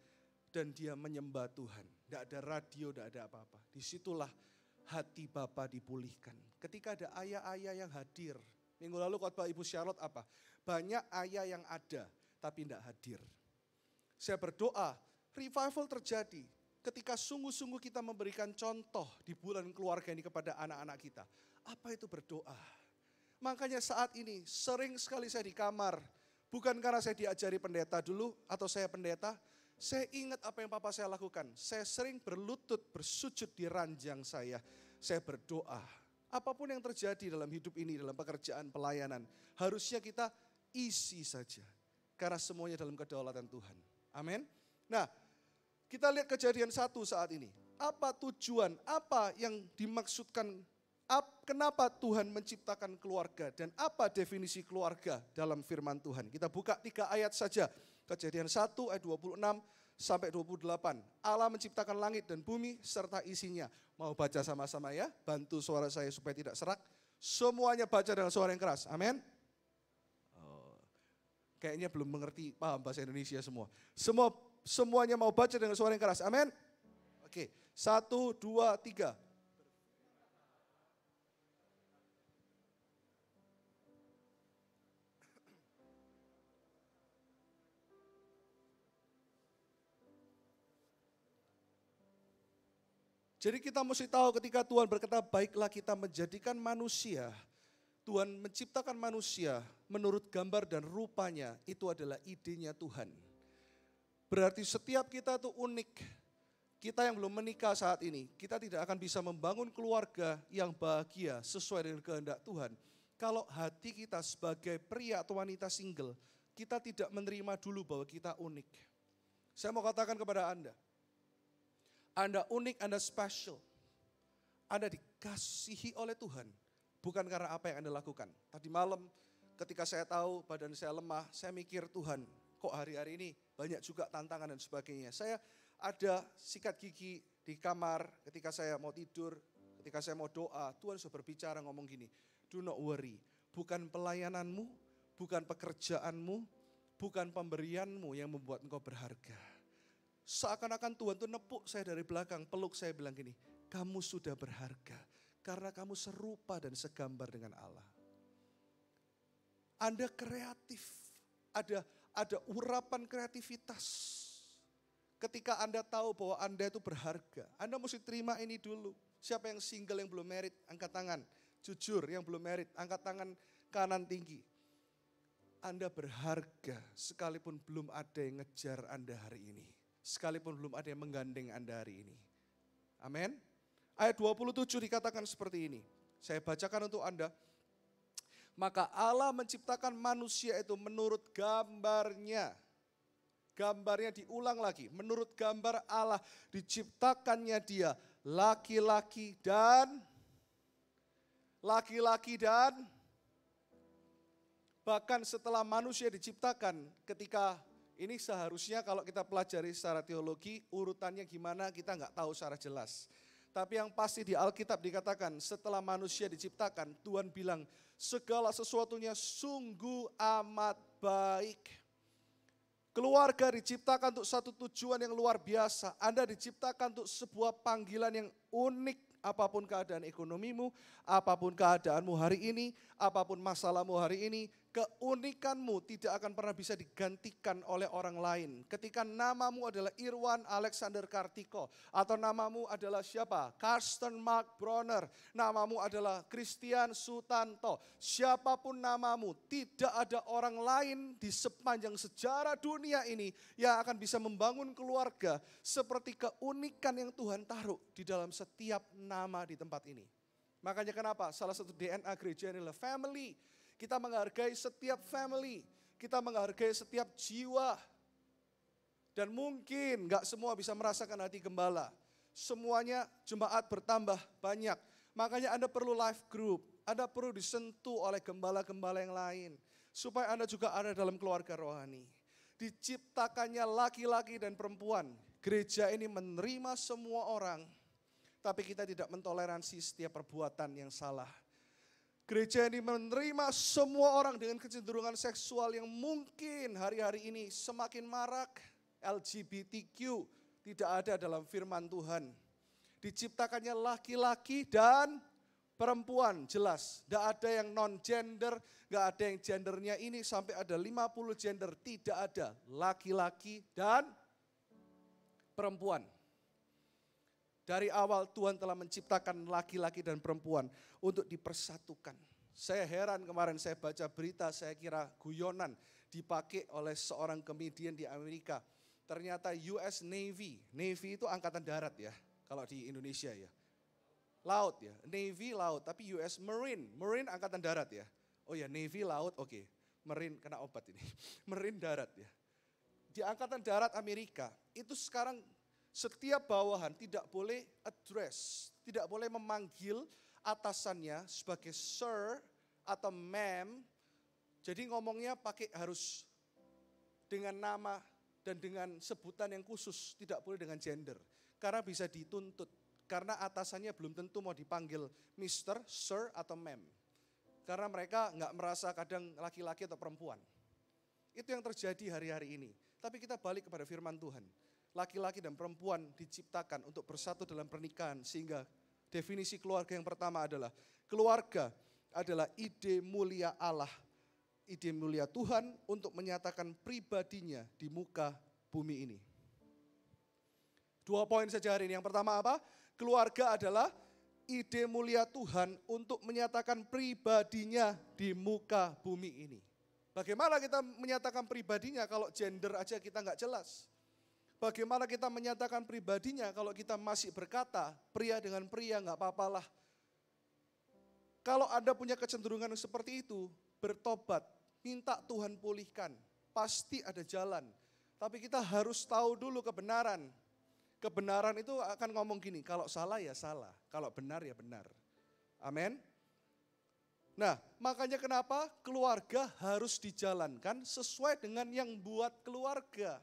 Dan dia menyembah Tuhan. Tidak ada radio, tidak ada apa-apa. Disitulah hati Bapa dipulihkan. Ketika ada ayah-ayah yang hadir. Minggu lalu khotbah Ibu Charlotte apa? Banyak ayah yang ada, tapi tidak hadir. Saya berdoa, revival terjadi ketika sungguh-sungguh kita memberikan contoh di bulan keluarga ini kepada anak-anak kita. Apa itu berdoa? Makanya saat ini sering sekali saya di kamar. Bukan karena saya diajari pendeta dulu atau saya pendeta. Saya ingat apa yang papa saya lakukan. Saya sering berlutut, bersujud di ranjang saya. Saya berdoa. Apapun yang terjadi dalam hidup ini, dalam pekerjaan, pelayanan. Harusnya kita isi saja. Karena semuanya dalam kedaulatan Tuhan. Amin. Nah, kita lihat kejadian 1 saat ini. Apa tujuan, apa yang dimaksudkan, kenapa Tuhan menciptakan keluarga dan apa definisi keluarga dalam firman Tuhan. Kita buka 3 ayat saja. Kejadian 1 ayat 26 sampai 28. Allah menciptakan langit dan bumi serta isinya. Mau baca sama-sama ya, bantu suara saya supaya tidak serak. Semuanya baca dengan suara yang keras, amin. Kayaknya belum mengerti, paham bahasa Indonesia semua. Semuanya mau baca dengan suara yang keras, amin. Oke, 1, 2, 3. Jadi kita mesti tahu ketika Tuhan berkata, baiklah kita menjadikan manusia. Tuhan menciptakan manusia menurut gambar dan rupanya, itu adalah idenya Tuhan. Berarti setiap kita itu unik. Kita yang belum menikah saat ini, kita tidak akan bisa membangun keluarga yang bahagia sesuai dengan kehendak Tuhan. Kalau hati kita sebagai pria atau wanita single, kita tidak menerima dulu bahwa kita unik. Saya mau katakan kepada Anda unik, Anda special. Anda dikasihi oleh Tuhan. Bukan karena apa yang Anda lakukan. Tadi malam ketika saya tahu badan saya lemah, saya mikir Tuhan kok hari-hari ini banyak juga tantangan dan sebagainya. Saya ada sikat gigi di kamar ketika saya mau tidur, ketika saya mau doa. Tuhan sudah berbicara ngomong gini, do not worry. Bukan pelayananmu, bukan pekerjaanmu, bukan pemberianmu yang membuat engkau berharga. Seakan-akan Tuhan tuh nepuk saya dari belakang, peluk saya bilang gini, kamu sudah berharga. Karena kamu serupa dan segambar dengan Allah. Anda kreatif, ada urapan kreativitas. Ketika Anda tahu bahwa Anda itu berharga, Anda mesti terima ini dulu. Siapa yang single yang belum married, angkat tangan. Jujur yang belum married, angkat tangan kanan tinggi. Anda berharga sekalipun belum ada yang ngejar Anda hari ini. Sekalipun belum ada yang menggandeng Anda hari ini. Amin. Ayat 27 dikatakan seperti ini. Saya bacakan untuk Anda. Maka Allah menciptakan manusia itu menurut gambarnya. Gambarnya diulang lagi. Menurut gambar Allah diciptakannya dia. laki-laki dan bahkan setelah manusia diciptakan, ketika ini seharusnya kalau kita pelajari secara teologi, urutannya gimana kita nggak tahu secara jelas. Tapi yang pasti di Alkitab dikatakan setelah manusia diciptakan, Tuhan bilang segala sesuatunya sungguh amat baik. Keluarga diciptakan untuk satu tujuan yang luar biasa. Anda diciptakan untuk sebuah panggilan yang unik. Apapun keadaan ekonomimu, apapun keadaanmu hari ini, apapun masalahmu hari ini, keunikanmu tidak akan pernah bisa digantikan oleh orang lain. Ketika namamu adalah Irwan Alexander Kartiko, atau namamu adalah siapa? Karsten Mark Bronner, namamu adalah Christian Sutanto, siapapun namamu, tidak ada orang lain di sepanjang sejarah dunia ini yang akan bisa membangun keluarga seperti keunikan yang Tuhan taruh di dalam setiap nama di tempat ini. Makanya kenapa salah satu DNA gereja ini adalah family. Kita menghargai setiap family, kita menghargai setiap jiwa. Dan mungkin gak semua bisa merasakan hati gembala. Semuanya jemaat bertambah banyak. Makanya Anda perlu life group, Anda perlu disentuh oleh gembala-gembala yang lain. Supaya Anda juga ada dalam keluarga rohani. Diciptakannya laki-laki dan perempuan. Gereja ini menerima semua orang. Tapi kita tidak mentoleransi setiap perbuatan yang salah. Gereja ini menerima semua orang dengan kecenderungan seksual yang mungkin hari-hari ini semakin marak. LGBTQ tidak ada dalam firman Tuhan. Diciptakannya laki-laki dan perempuan, jelas. Tidak ada yang non-gender, tidak ada yang gendernya ini sampai ada 50 gender. Tidak ada, laki-laki dan perempuan. Dari awal Tuhan telah menciptakan laki-laki dan perempuan untuk dipersatukan. Saya heran kemarin saya baca berita, saya kira guyonan dipakai oleh seorang komedian di Amerika. Ternyata US Navy, Navy itu angkatan darat ya, kalau di Indonesia ya. Laut ya, Navy laut, tapi US Marine, Marine angkatan darat ya. Oh ya Navy laut, oke. Marine kena obat ini, Marine darat ya. Di angkatan darat Amerika itu sekarang setiap bawahan tidak boleh address, tidak boleh memanggil atasannya sebagai sir atau ma'am. Jadi ngomongnya pakai harus dengan nama dan dengan sebutan yang khusus, tidak boleh dengan gender. Karena bisa dituntut, karena atasannya belum tentu mau dipanggil Mr., Sir atau Ma'am. Karena mereka nggak merasa kadang laki-laki atau perempuan. Itu yang terjadi hari-hari ini. Tapi kita balik kepada firman Tuhan. Laki-laki dan perempuan diciptakan untuk bersatu dalam pernikahan. Sehingga definisi keluarga yang pertama adalah, keluarga adalah ide mulia Allah. Ide mulia Tuhan untuk menyatakan pribadinya di muka bumi ini. 2 poin saja hari ini. Yang pertama apa? Keluarga adalah ide mulia Tuhan untuk menyatakan pribadinya di muka bumi ini. Bagaimana kita menyatakan pribadinya kalau gender aja kita nggak jelas? Bagaimana kita menyatakan pribadinya kalau kita masih berkata pria dengan pria nggak apa-apalah. Kalau Anda punya kecenderungan seperti itu, bertobat, minta Tuhan pulihkan, pasti ada jalan. Tapi kita harus tahu dulu kebenaran. Kebenaran itu akan ngomong gini, kalau salah ya salah, kalau benar ya benar. Amin. Nah, makanya kenapa keluarga harus dijalankan sesuai dengan yang buat keluarga.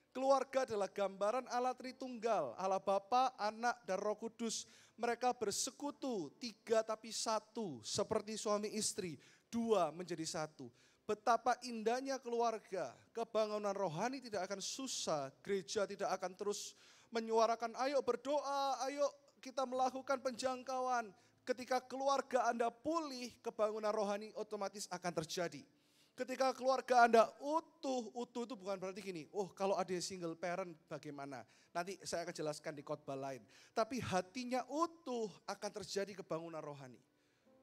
Keluarga adalah gambaran Allah Tritunggal, Allah Bapa, Anak, dan Roh Kudus. Mereka bersekutu, 3 tapi 1, seperti suami istri, 2 menjadi 1. Betapa indahnya keluarga, kebangunan rohani tidak akan susah, gereja tidak akan terus menyuarakan, ayo berdoa, ayo kita melakukan penjangkauan. Ketika keluarga Anda pulih, kebangunan rohani otomatis akan terjadi. Ketika keluarga Anda utuh itu bukan berarti gini, oh kalau ada single parent bagaimana? Nanti saya akan jelaskan di khotbah lain. Tapi hatinya utuh akan terjadi kebangunan rohani.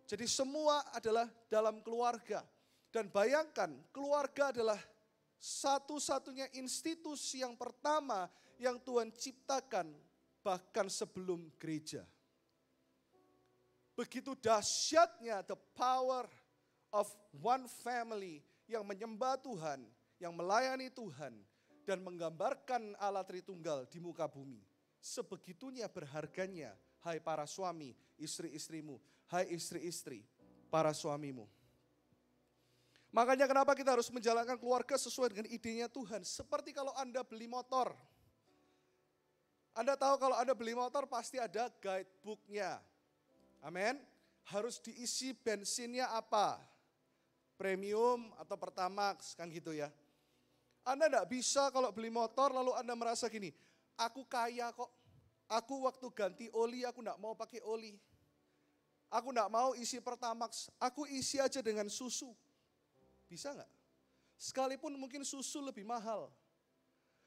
Jadi semua adalah dalam keluarga. Dan bayangkan keluarga adalah satu-satunya institusi yang pertama yang Tuhan ciptakan bahkan sebelum gereja. Begitu dahsyatnya the power of one family yang menyembah Tuhan, yang melayani Tuhan, dan menggambarkan Allah Tritunggal di muka bumi. Sebegitunya berharganya Hai para suami, istri-istrimu. Hai istri-istri, para suamimu. Makanya kenapa kita harus menjalankan keluarga sesuai dengan idenya Tuhan. Seperti kalau Anda beli motor. Anda tahu kalau Anda beli motor pasti ada guidebooknya. Amin. Harus diisi bensinnya apa? Premium atau Pertamax, kan gitu ya. Anda enggak bisa kalau beli motor lalu Anda merasa gini, aku kaya kok. Aku waktu ganti oli aku enggak mau pakai oli. Aku enggak mau isi Pertamax, aku isi aja dengan susu. Bisa enggak? Sekalipun mungkin susu lebih mahal.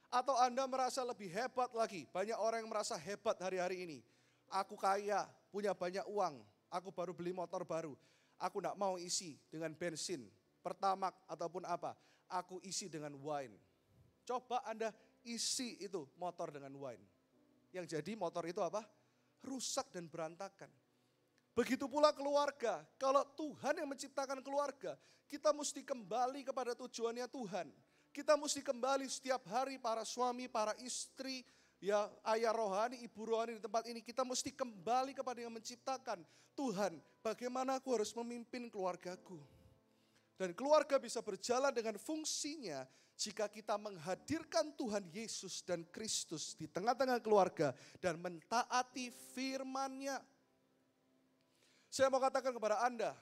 Atau Anda merasa lebih hebat lagi. Banyak orang yang merasa hebat hari-hari ini. Aku kaya, punya banyak uang. Aku baru beli motor baru. Aku enggak mau isi dengan bensin, Pertamax ataupun apa. Aku isi dengan wine. Coba Anda isi itu motor dengan wine. Yang jadi motor itu apa? Rusak dan berantakan. Begitu pula keluarga. Kalau Tuhan yang menciptakan keluarga, kita mesti kembali kepada tujuannya Tuhan. Kita mesti kembali setiap hari para suami, para istri, ya ayah rohani, ibu rohani di tempat ini. Kita mesti kembali kepada yang menciptakan. Tuhan, bagaimana aku harus memimpin keluargaku? Dan keluarga bisa berjalan dengan fungsinya jika kita menghadirkan Tuhan Yesus dan Kristus di tengah-tengah keluarga dan mentaati firman-Nya. Saya mau katakan kepada Anda,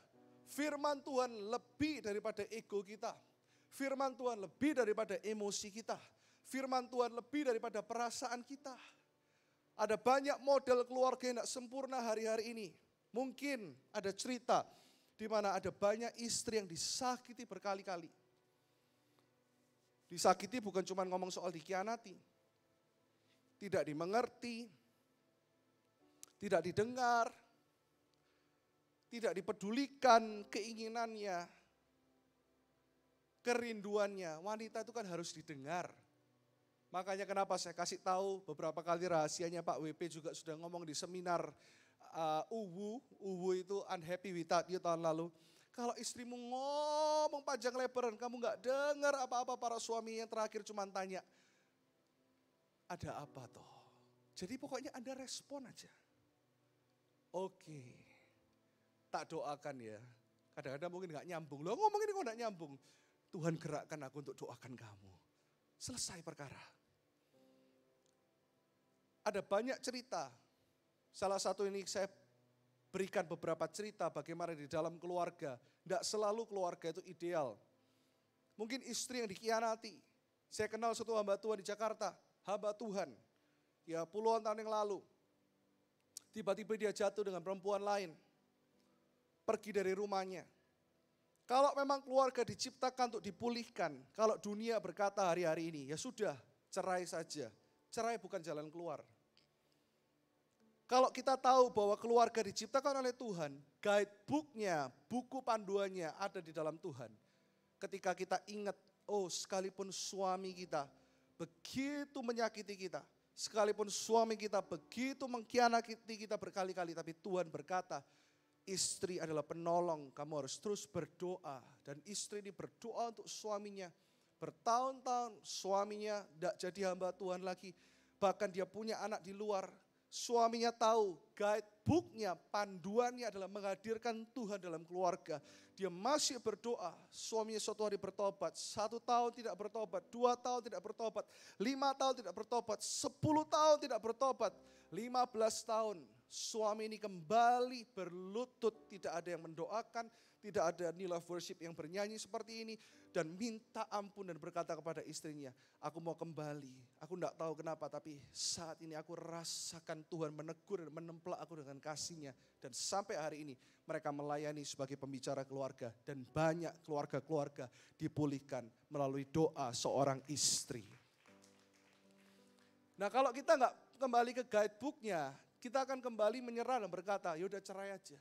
firman Tuhan lebih daripada ego kita. Firman Tuhan lebih daripada emosi kita. Firman Tuhan lebih daripada perasaan kita. Ada banyak model keluarga yang tidak sempurna hari-hari ini. Mungkin ada cerita di mana ada banyak istri yang disakiti berkali-kali. Disakiti bukan cuma ngomong soal dikhianati. Tidak dimengerti. Tidak didengar. Tidak dipedulikan keinginannya. Kerinduannya. Wanita itu kan harus didengar. Makanya kenapa saya kasih tahu beberapa kali rahasianya Pak WP juga sudah ngomong di seminar Uwu itu unhappy without you tahun lalu. Kalau istrimu ngomong panjang lebaran, kamu gak dengar apa-apa, para suami yang terakhir cuma tanya, ada apa toh? Jadi pokoknya Anda respon aja. Oke, tak doakan ya. Kadang-kadang mungkin gak nyambung. Loh ngomong ini kok gak nyambung? Tuhan gerakkan aku untuk doakan kamu. Selesai perkara. Ada banyak cerita. Salah satu ini saya berikan beberapa cerita bagaimana di dalam keluarga. Tidak selalu keluarga itu ideal. Mungkin istri yang dikhianati. Saya kenal satu hamba Tuhan di Jakarta. Hamba Tuhan. Ya puluhan tahun yang lalu. Tiba-tiba dia jatuh dengan perempuan lain. Pergi dari rumahnya. Kalau memang keluarga diciptakan untuk dipulihkan. Kalau dunia berkata hari-hari ini, ya sudah cerai saja. Cerai bukan jalan keluar. Kalau kita tahu bahwa keluarga diciptakan oleh Tuhan, guidebooknya, buku panduannya ada di dalam Tuhan. Ketika kita ingat, oh sekalipun suami kita begitu menyakiti kita, sekalipun suami kita begitu mengkhianati kita berkali-kali, tapi Tuhan berkata, istri adalah penolong, kamu harus terus berdoa. Dan istri ini berdoa untuk suaminya. Bertahun-tahun suaminya tidak jadi hamba Tuhan lagi. Bahkan dia punya anak di luar. Suaminya tahu guidebooknya, panduannya adalah menghadirkan Tuhan dalam keluarga. Dia masih berdoa, suaminya suatu hari bertobat, 1 tahun tidak bertobat, 2 tahun tidak bertobat, 5 tahun tidak bertobat, 10 tahun tidak bertobat, 15 tahun. Suami ini kembali berlutut, tidak ada yang mendoakan, tidak ada nilai worship yang bernyanyi seperti ini. Dan minta ampun dan berkata kepada istrinya, aku mau kembali. Aku tidak tahu kenapa, tapi saat ini aku rasakan Tuhan menegur dan menemplak aku dengan kasih-Nya. Dan sampai hari ini mereka melayani sebagai pembicara keluarga. Dan banyak keluarga-keluarga dipulihkan melalui doa seorang istri. Nah kalau kita nggak kembali ke guidebooknya, kita akan kembali menyerah dan berkata, yaudah cerai aja.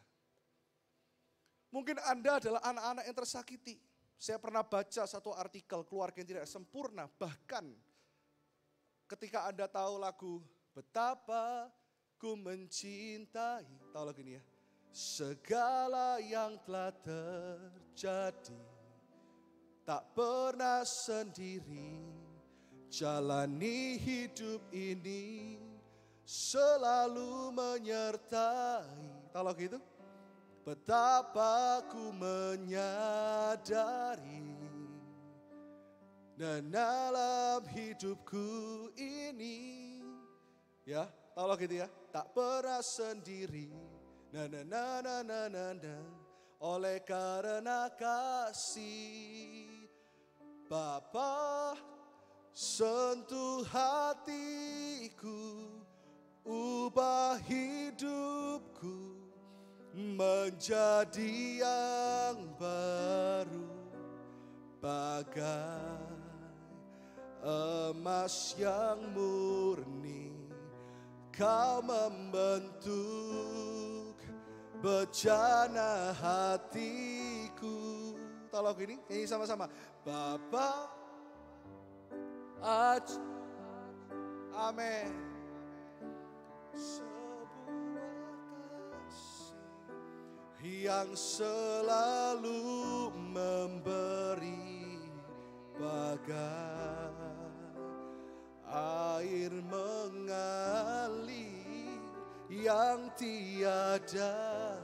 Mungkin Anda adalah anak-anak yang tersakiti. Saya pernah baca satu artikel keluarga yang tidak sempurna. Bahkan ketika Anda tahu lagu Betapa Ku Mencintai. Tahu lagu ini ya? Segala yang telah terjadi tak pernah sendiri. Jalani hidup ini selalu menyertai. Kalau gitu, betapa ku menyadari dan dalam hidupku ini, ya, kalau gitu ya, tak pernah sendiri. Oleh karena kasih Bapa sentuh hatiku, ubah hidupku menjadi yang baru, bagai emas yang murni. Kau membentuk bejana hatiku. Tolong gini, nyanyi sama-sama. Bapa, amin. Sebuah kasih yang selalu memberi, bagai air mengalir yang tiada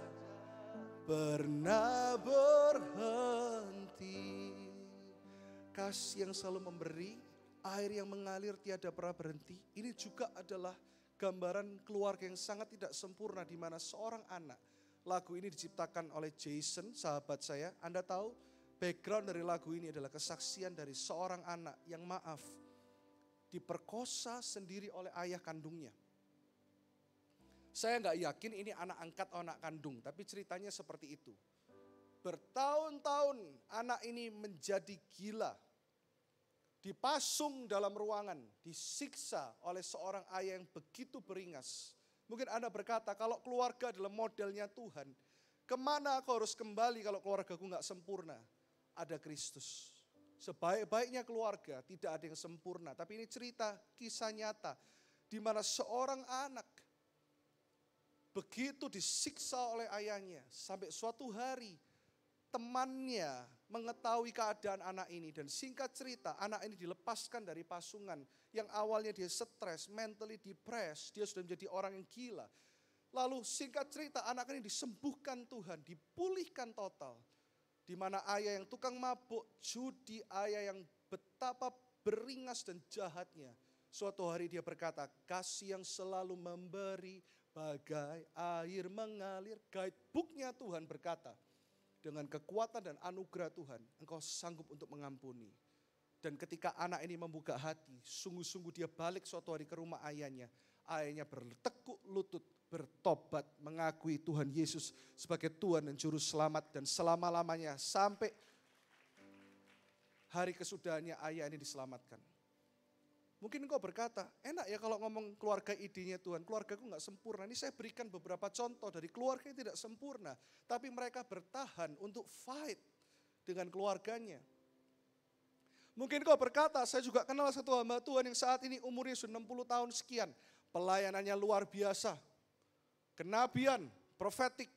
pernah berhenti. Kasih yang selalu memberi, air yang mengalir tiada pernah berhenti. Ini juga adalah gambaran keluarga yang sangat tidak sempurna, di mana seorang anak. Lagu ini diciptakan oleh Jason, sahabat saya. Anda tahu background dari lagu ini adalah kesaksian dari seorang anak yang diperkosa sendiri oleh ayah kandungnya. Saya nggak yakin ini anak angkat atau anak kandung, tapi ceritanya seperti itu. Bertahun-tahun anak ini menjadi gila, dipasung dalam ruangan, disiksa oleh seorang ayah yang begitu beringas. Mungkin Anda berkata, kalau keluarga adalah modelnya Tuhan, kemana aku harus kembali kalau keluargaku nggak sempurna? Ada Kristus. Sebaik-baiknya keluarga, tidak ada yang sempurna. Tapi ini cerita kisah nyata, di mana seorang anak begitu disiksa oleh ayahnya, sampai suatu hari temannya mengetahui keadaan anak ini. Dan singkat cerita, anak ini dilepaskan dari pasungan. Yang awalnya dia stres, mentally depressed, dia sudah menjadi orang yang gila. Lalu singkat cerita, anak ini disembuhkan Tuhan, dipulihkan total. Di mana ayah yang tukang mabuk, judi, ayah yang betapa beringas dan jahatnya. Suatu hari dia berkata, kasih yang selalu memberi bagai air mengalir. Guidebooknya Tuhan berkata, dengan kekuatan dan anugerah Tuhan, engkau sanggup untuk mengampuni. Dan ketika anak ini membuka hati, sungguh-sungguh dia balik suatu hari ke rumah ayahnya. Ayahnya bertekuk lutut, bertobat, mengakui Tuhan Yesus sebagai Tuhan dan Juru Selamat. Dan selama-lamanya sampai hari kesudahannya ayah ini diselamatkan. Mungkin engkau berkata, enak ya kalau ngomong keluarga idenya Tuhan, keluargaku gak sempurna. Ini saya berikan beberapa contoh dari keluarga yang tidak sempurna. Tapi mereka bertahan untuk fight dengan keluarganya. Mungkin engkau berkata, saya juga kenal satu hamba Tuhan yang saat ini umurnya sudah 60 tahun sekian. Pelayanannya luar biasa. Kenabian, profetik.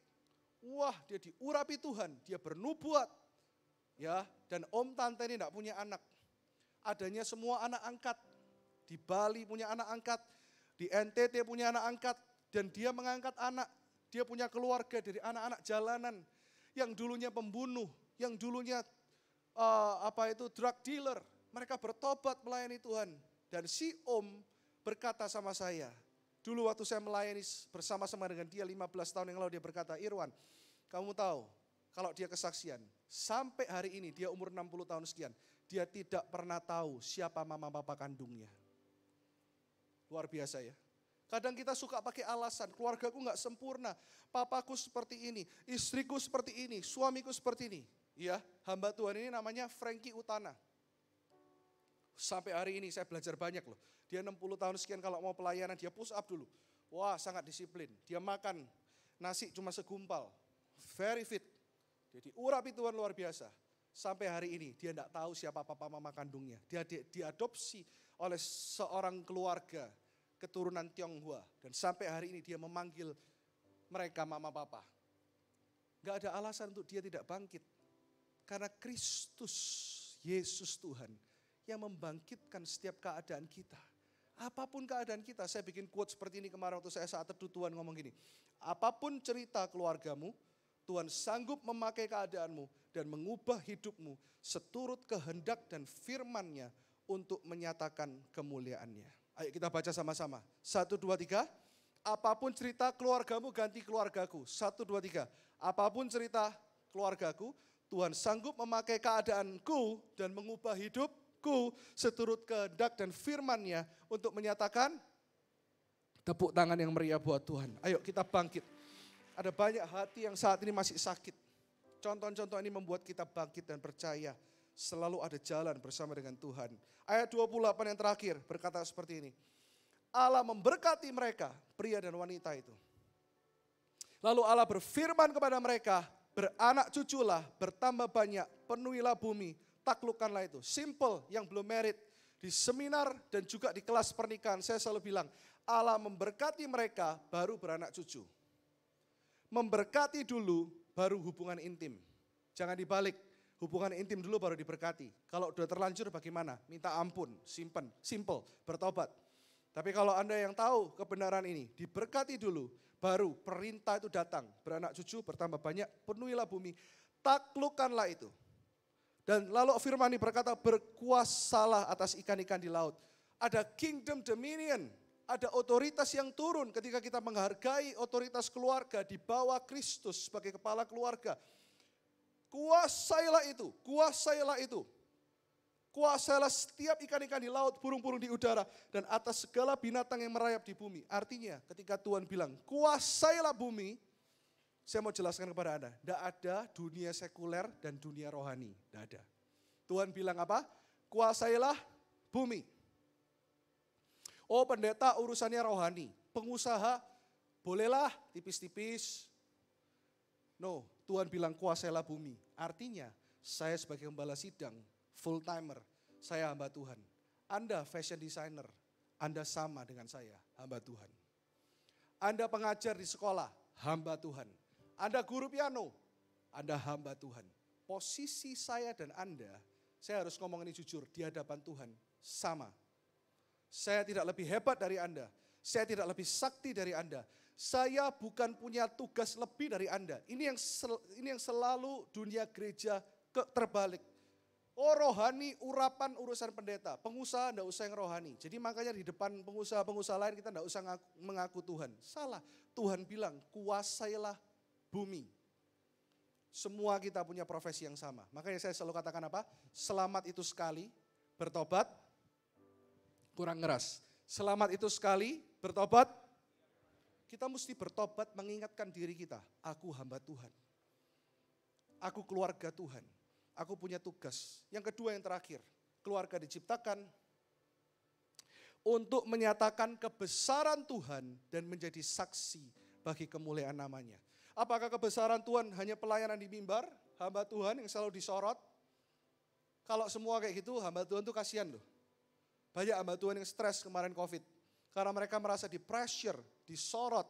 Wah, dia diurapi Tuhan, dia bernubuat. Ya, dan om tante ini tidak punya anak. Adanya semua anak angkat. Di Bali punya anak angkat, di NTT punya anak angkat, dan dia mengangkat anak. Dia punya keluarga dari anak-anak jalanan yang dulunya pembunuh, yang dulunya drug dealer. Mereka bertobat melayani Tuhan. Dan si om berkata sama saya, dulu waktu saya melayani bersama-sama dengan dia 15 tahun yang lalu, dia berkata, Irwan, kamu tahu kalau dia kesaksian, sampai hari ini dia umur 60 tahun sekian, dia tidak pernah tahu siapa mama papa kandungnya. Luar biasa ya. Kadang kita suka pakai alasan, keluargaku gak sempurna, papaku seperti ini, istriku seperti ini, suamiku seperti ini. Ya, hamba Tuhan ini namanya Frankie Utana. Sampai hari ini saya belajar banyak loh. Dia 60 tahun sekian kalau mau pelayanan dia push up dulu. Wah, sangat disiplin. Dia makan nasi cuma segumpal. Very fit. Jadi urapi Tuhan luar biasa. Sampai hari ini dia tidak tahu siapa papa mama kandungnya. Dia diadopsi oleh seorang keluarga keturunan Tionghoa. Dan sampai hari ini dia memanggil mereka mama papa. Gak ada alasan untuk dia tidak bangkit. Karena Kristus, Yesus Tuhan, yang membangkitkan setiap keadaan kita. Apapun keadaan kita, saya bikin quote seperti ini kemarin waktu saya saat teduh, Tuhan ngomong gini. Apapun cerita keluargamu, Tuhan sanggup memakai keadaanmu dan mengubah hidupmu seturut kehendak dan firman-Nya untuk menyatakan kemuliaan-Nya. Ayo kita baca sama-sama. 1, 2, 3. Apapun cerita keluargamu, ganti keluargaku. 1, 2, 3. Apapun cerita keluargaku, Tuhan sanggup memakai keadaanku dan mengubah hidupku seturut kehendak dan firman-Nya untuk menyatakan. Tepuk tangan yang meriah buat Tuhan. Ayo kita bangkit. Ada banyak hati yang saat ini masih sakit. Contoh-contoh ini membuat kita bangkit dan percaya selalu ada jalan bersama dengan Tuhan. Ayat 28 yang terakhir berkata seperti ini. Allah memberkati mereka, pria dan wanita itu. Lalu Allah berfirman kepada mereka, beranak cuculah, bertambah banyak, penuhilah bumi, taklukkanlah itu. Simple, yang belum married, di seminar dan juga di kelas pernikahan, saya selalu bilang, Allah memberkati mereka, baru beranak cucu. Memberkati dulu, baru hubungan intim. Jangan dibalik, hubungan intim dulu baru diberkati. Kalau udah terlanjur bagaimana? Minta ampun, simple, bertobat. Tapi kalau Anda yang tahu kebenaran ini, diberkati dulu, baru perintah itu datang. Beranak cucu, bertambah banyak, penuhilah bumi, taklukkanlah itu. Dan lalu firman ini berkata, berkuasalah atas ikan-ikan di laut. Ada kingdom dominion, ada otoritas yang turun ketika kita menghargai otoritas keluarga di bawah Kristus sebagai kepala keluarga. Kuasailah itu, kuasailah itu. Kuasailah setiap ikan-ikan di laut, burung-burung di udara, dan atas segala binatang yang merayap di bumi. Artinya ketika Tuhan bilang, kuasailah bumi, saya mau jelaskan kepada Anda, tidak ada dunia sekuler dan dunia rohani, tidak ada. Tuhan bilang apa? Kuasailah bumi. Oh pendeta urusannya rohani, pengusaha bolehlah tipis-tipis. No, Tuhan bilang kuasailah bumi. Artinya saya sebagai gembala sidang, full timer, saya hamba Tuhan. Anda fashion designer, Anda sama dengan saya, hamba Tuhan. Anda pengajar di sekolah, hamba Tuhan. Anda guru piano, Anda hamba Tuhan. Posisi saya dan Anda, saya harus ngomong ini jujur, di hadapan Tuhan sama. Saya tidak lebih hebat dari Anda, saya tidak lebih sakti dari Anda. Saya bukan punya tugas lebih dari Anda. Ini yang selalu dunia gereja terbalik. Oh rohani, urapan urusan pendeta. Pengusaha enggak usah yang rohani. Jadi makanya di depan pengusaha-pengusaha lain kita enggak usah mengaku Tuhan. Salah, Tuhan bilang kuasailah bumi. Semua kita punya profesi yang sama. Makanya saya selalu katakan apa? Selamat itu sekali, bertobat, kurang ngeras. Selamat itu sekali, bertobat. Kita mesti bertobat mengingatkan diri kita. Aku hamba Tuhan. Aku keluarga Tuhan. Aku punya tugas. Yang kedua yang terakhir, keluarga diciptakan untuk menyatakan kebesaran Tuhan dan menjadi saksi bagi kemuliaan namanya. Apakah kebesaran Tuhan hanya pelayanan di mimbar, hamba Tuhan yang selalu disorot? Kalau semua kayak gitu, hamba Tuhan tuh kasihan loh. Banyak hamba Tuhan yang stres kemarin COVID. Karena mereka merasa di pressure, disorot,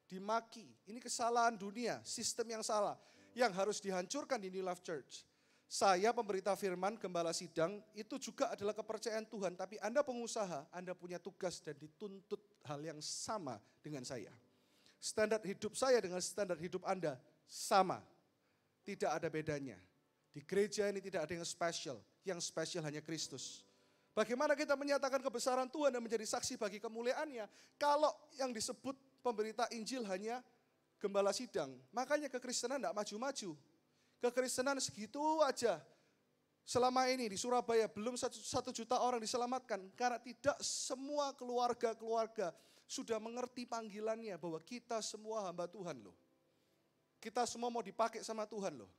dimaki. Ini kesalahan dunia, sistem yang salah. Yang harus dihancurkan di New Life Church. Saya pemberita firman, gembala sidang, itu juga adalah kepercayaan Tuhan. Tapi Anda pengusaha, Anda punya tugas dan dituntut hal yang sama dengan saya. Standar hidup saya dengan standar hidup Anda sama. Tidak ada bedanya. Di gereja ini tidak ada yang spesial. Yang spesial hanya Kristus. Bagaimana kita menyatakan kebesaran Tuhan dan menjadi saksi bagi kemuliaannya. Kalau yang disebut pemberita Injil hanya gembala sidang. Makanya kekristenan tidak maju-maju. Kekristenan segitu aja. Selama ini di Surabaya belum 1 juta orang diselamatkan. Karena tidak semua keluarga-keluarga sudah mengerti panggilannya bahwa kita semua hamba Tuhan loh. Kita semua mau dipakai sama Tuhan loh.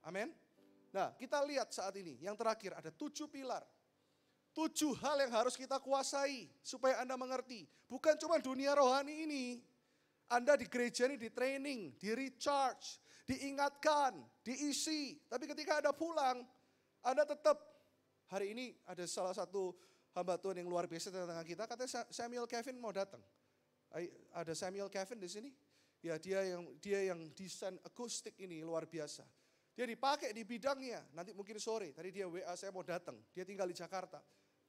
Amin. Nah kita lihat saat ini yang terakhir ada 7 pilar. 7 hal yang harus kita kuasai supaya Anda mengerti. Bukan cuma dunia rohani ini. Anda di gereja ini di training, di recharge, diingatkan, diisi. Tapi ketika Anda pulang, Anda tetap, hari ini ada salah satu hamba Tuhan yang luar biasa di tengah kita, katanya Samuel Kevin mau datang. Ada Samuel Kevin di sini? Ya dia yang desain akustik ini luar biasa. Dia dipakai di bidangnya, nanti mungkin sore, tadi dia WA saya mau datang, dia tinggal di Jakarta.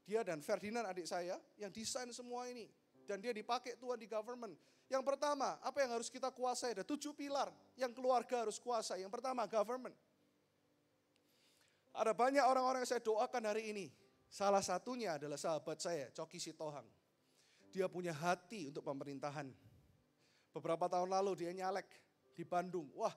Dia dan Ferdinand adik saya yang desain semua ini. Dan dia dipakai Tuhan di government. Yang pertama, apa yang harus kita kuasai? Ada 7 pilar yang keluarga harus kuasai. Yang pertama, government. Ada banyak orang-orang yang saya doakan hari ini. Salah satunya adalah sahabat saya, Coki Sitohang. Dia punya hati untuk pemerintahan. Beberapa tahun lalu dia nyalek di Bandung. Wah,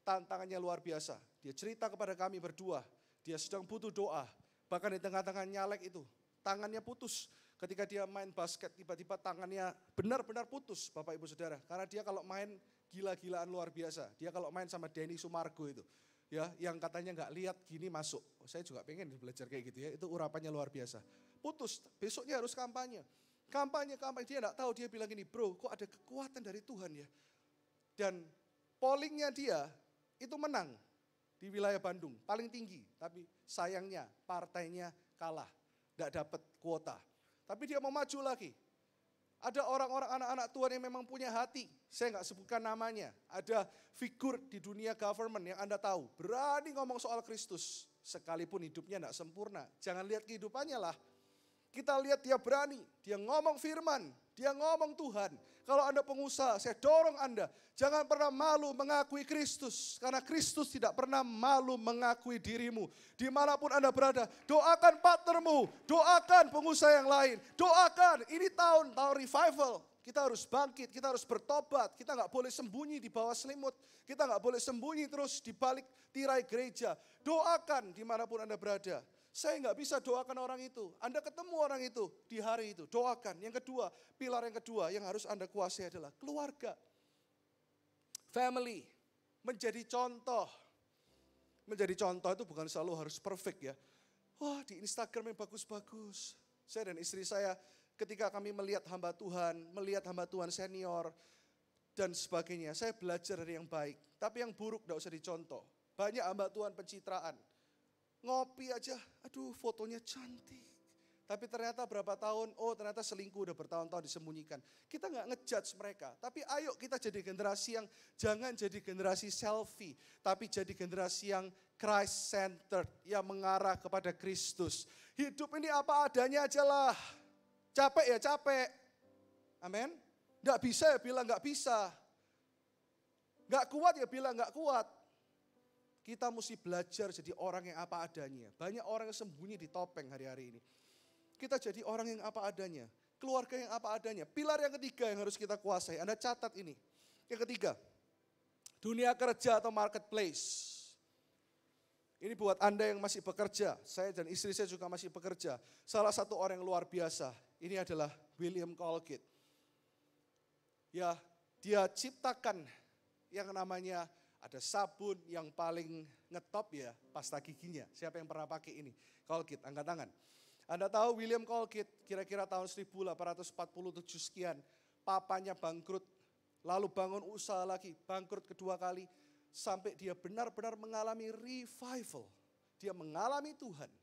tantangannya luar biasa. Dia cerita kepada kami berdua. Dia sedang butuh doa. Bahkan di tengah-tengah nyalek itu, tangannya putus. Ketika dia main basket, tiba-tiba tangannya benar-benar putus, Bapak Ibu Saudara. Karena dia kalau main gila-gilaan luar biasa. Dia kalau main sama Denny Sumargo itu, ya, yang katanya nggak lihat gini masuk. Saya juga pengen belajar kayak gitu ya. Itu urapannya luar biasa. Putus, besoknya harus kampanye. Kampanye, dia nggak tahu, dia bilang gini, bro, kok ada kekuatan dari Tuhan ya. Dan pollingnya dia itu menang di wilayah Bandung, paling tinggi. Tapi sayangnya partainya kalah, nggak dapat kuota. Tapi dia mau maju lagi. Ada orang-orang anak-anak Tuhan yang memang punya hati. Saya nggak sebutkan namanya. Ada figur di dunia government yang Anda tahu. Berani ngomong soal Kristus. Sekalipun hidupnya nggak sempurna. Jangan lihat kehidupannya lah. Kita lihat dia berani, dia ngomong firman, dia ngomong Tuhan. Kalau Anda pengusaha, saya dorong Anda, jangan pernah malu mengakui Kristus. Karena Kristus tidak pernah malu mengakui dirimu. Dimanapun Anda berada, doakan partnermu, doakan pengusaha yang lain. Doakan, ini tahun revival. Kita harus bangkit, kita harus bertobat. Kita nggak boleh sembunyi di bawah selimut. Kita nggak boleh sembunyi terus di balik tirai gereja. Doakan dimanapun Anda berada. Saya nggak bisa doakan orang itu. Anda ketemu orang itu di hari itu, doakan. Yang kedua, pilar yang kedua yang harus Anda kuasai adalah keluarga. Family, menjadi contoh. Menjadi contoh itu bukan selalu harus perfect ya. Wah, di Instagram yang bagus-bagus. Saya dan istri saya ketika kami melihat hamba Tuhan senior dan sebagainya, saya belajar dari yang baik. Tapi yang buruk tidak usah dicontoh. Banyak hamba Tuhan pencitraan. Ngopi aja, aduh fotonya cantik. Tapi ternyata berapa tahun, ternyata selingkuh udah bertahun-tahun disembunyikan. Kita nggak ngejudge mereka, tapi ayo kita jadi generasi yang jangan jadi generasi selfie. Tapi jadi generasi yang Christ-centered, yang mengarah kepada Kristus. Hidup ini apa adanya aja lah. Capek ya capek, amin. Nggak bisa ya bilang nggak bisa. Nggak kuat ya bilang nggak kuat. Kita mesti belajar jadi orang yang apa adanya. Banyak orang yang sembunyi di topeng hari-hari ini. Kita jadi orang yang apa adanya. Keluarga yang apa adanya. Pilar yang ketiga yang harus kita kuasai. Anda catat ini. Yang ketiga, dunia kerja atau marketplace. Ini buat Anda yang masih bekerja. Saya dan istri saya juga masih bekerja. Salah satu orang yang luar biasa. Ini adalah William Colgate. Ya, dia ciptakan yang namanya ada sabun yang paling ngetop ya, pasta giginya. Siapa yang pernah pakai ini? Colgate, angkat tangan. Anda tahu William Colgate kira-kira tahun 1847 sekian, papanya bangkrut, lalu bangun usaha lagi, bangkrut kedua kali, sampai dia benar-benar mengalami revival. Dia mengalami Tuhan.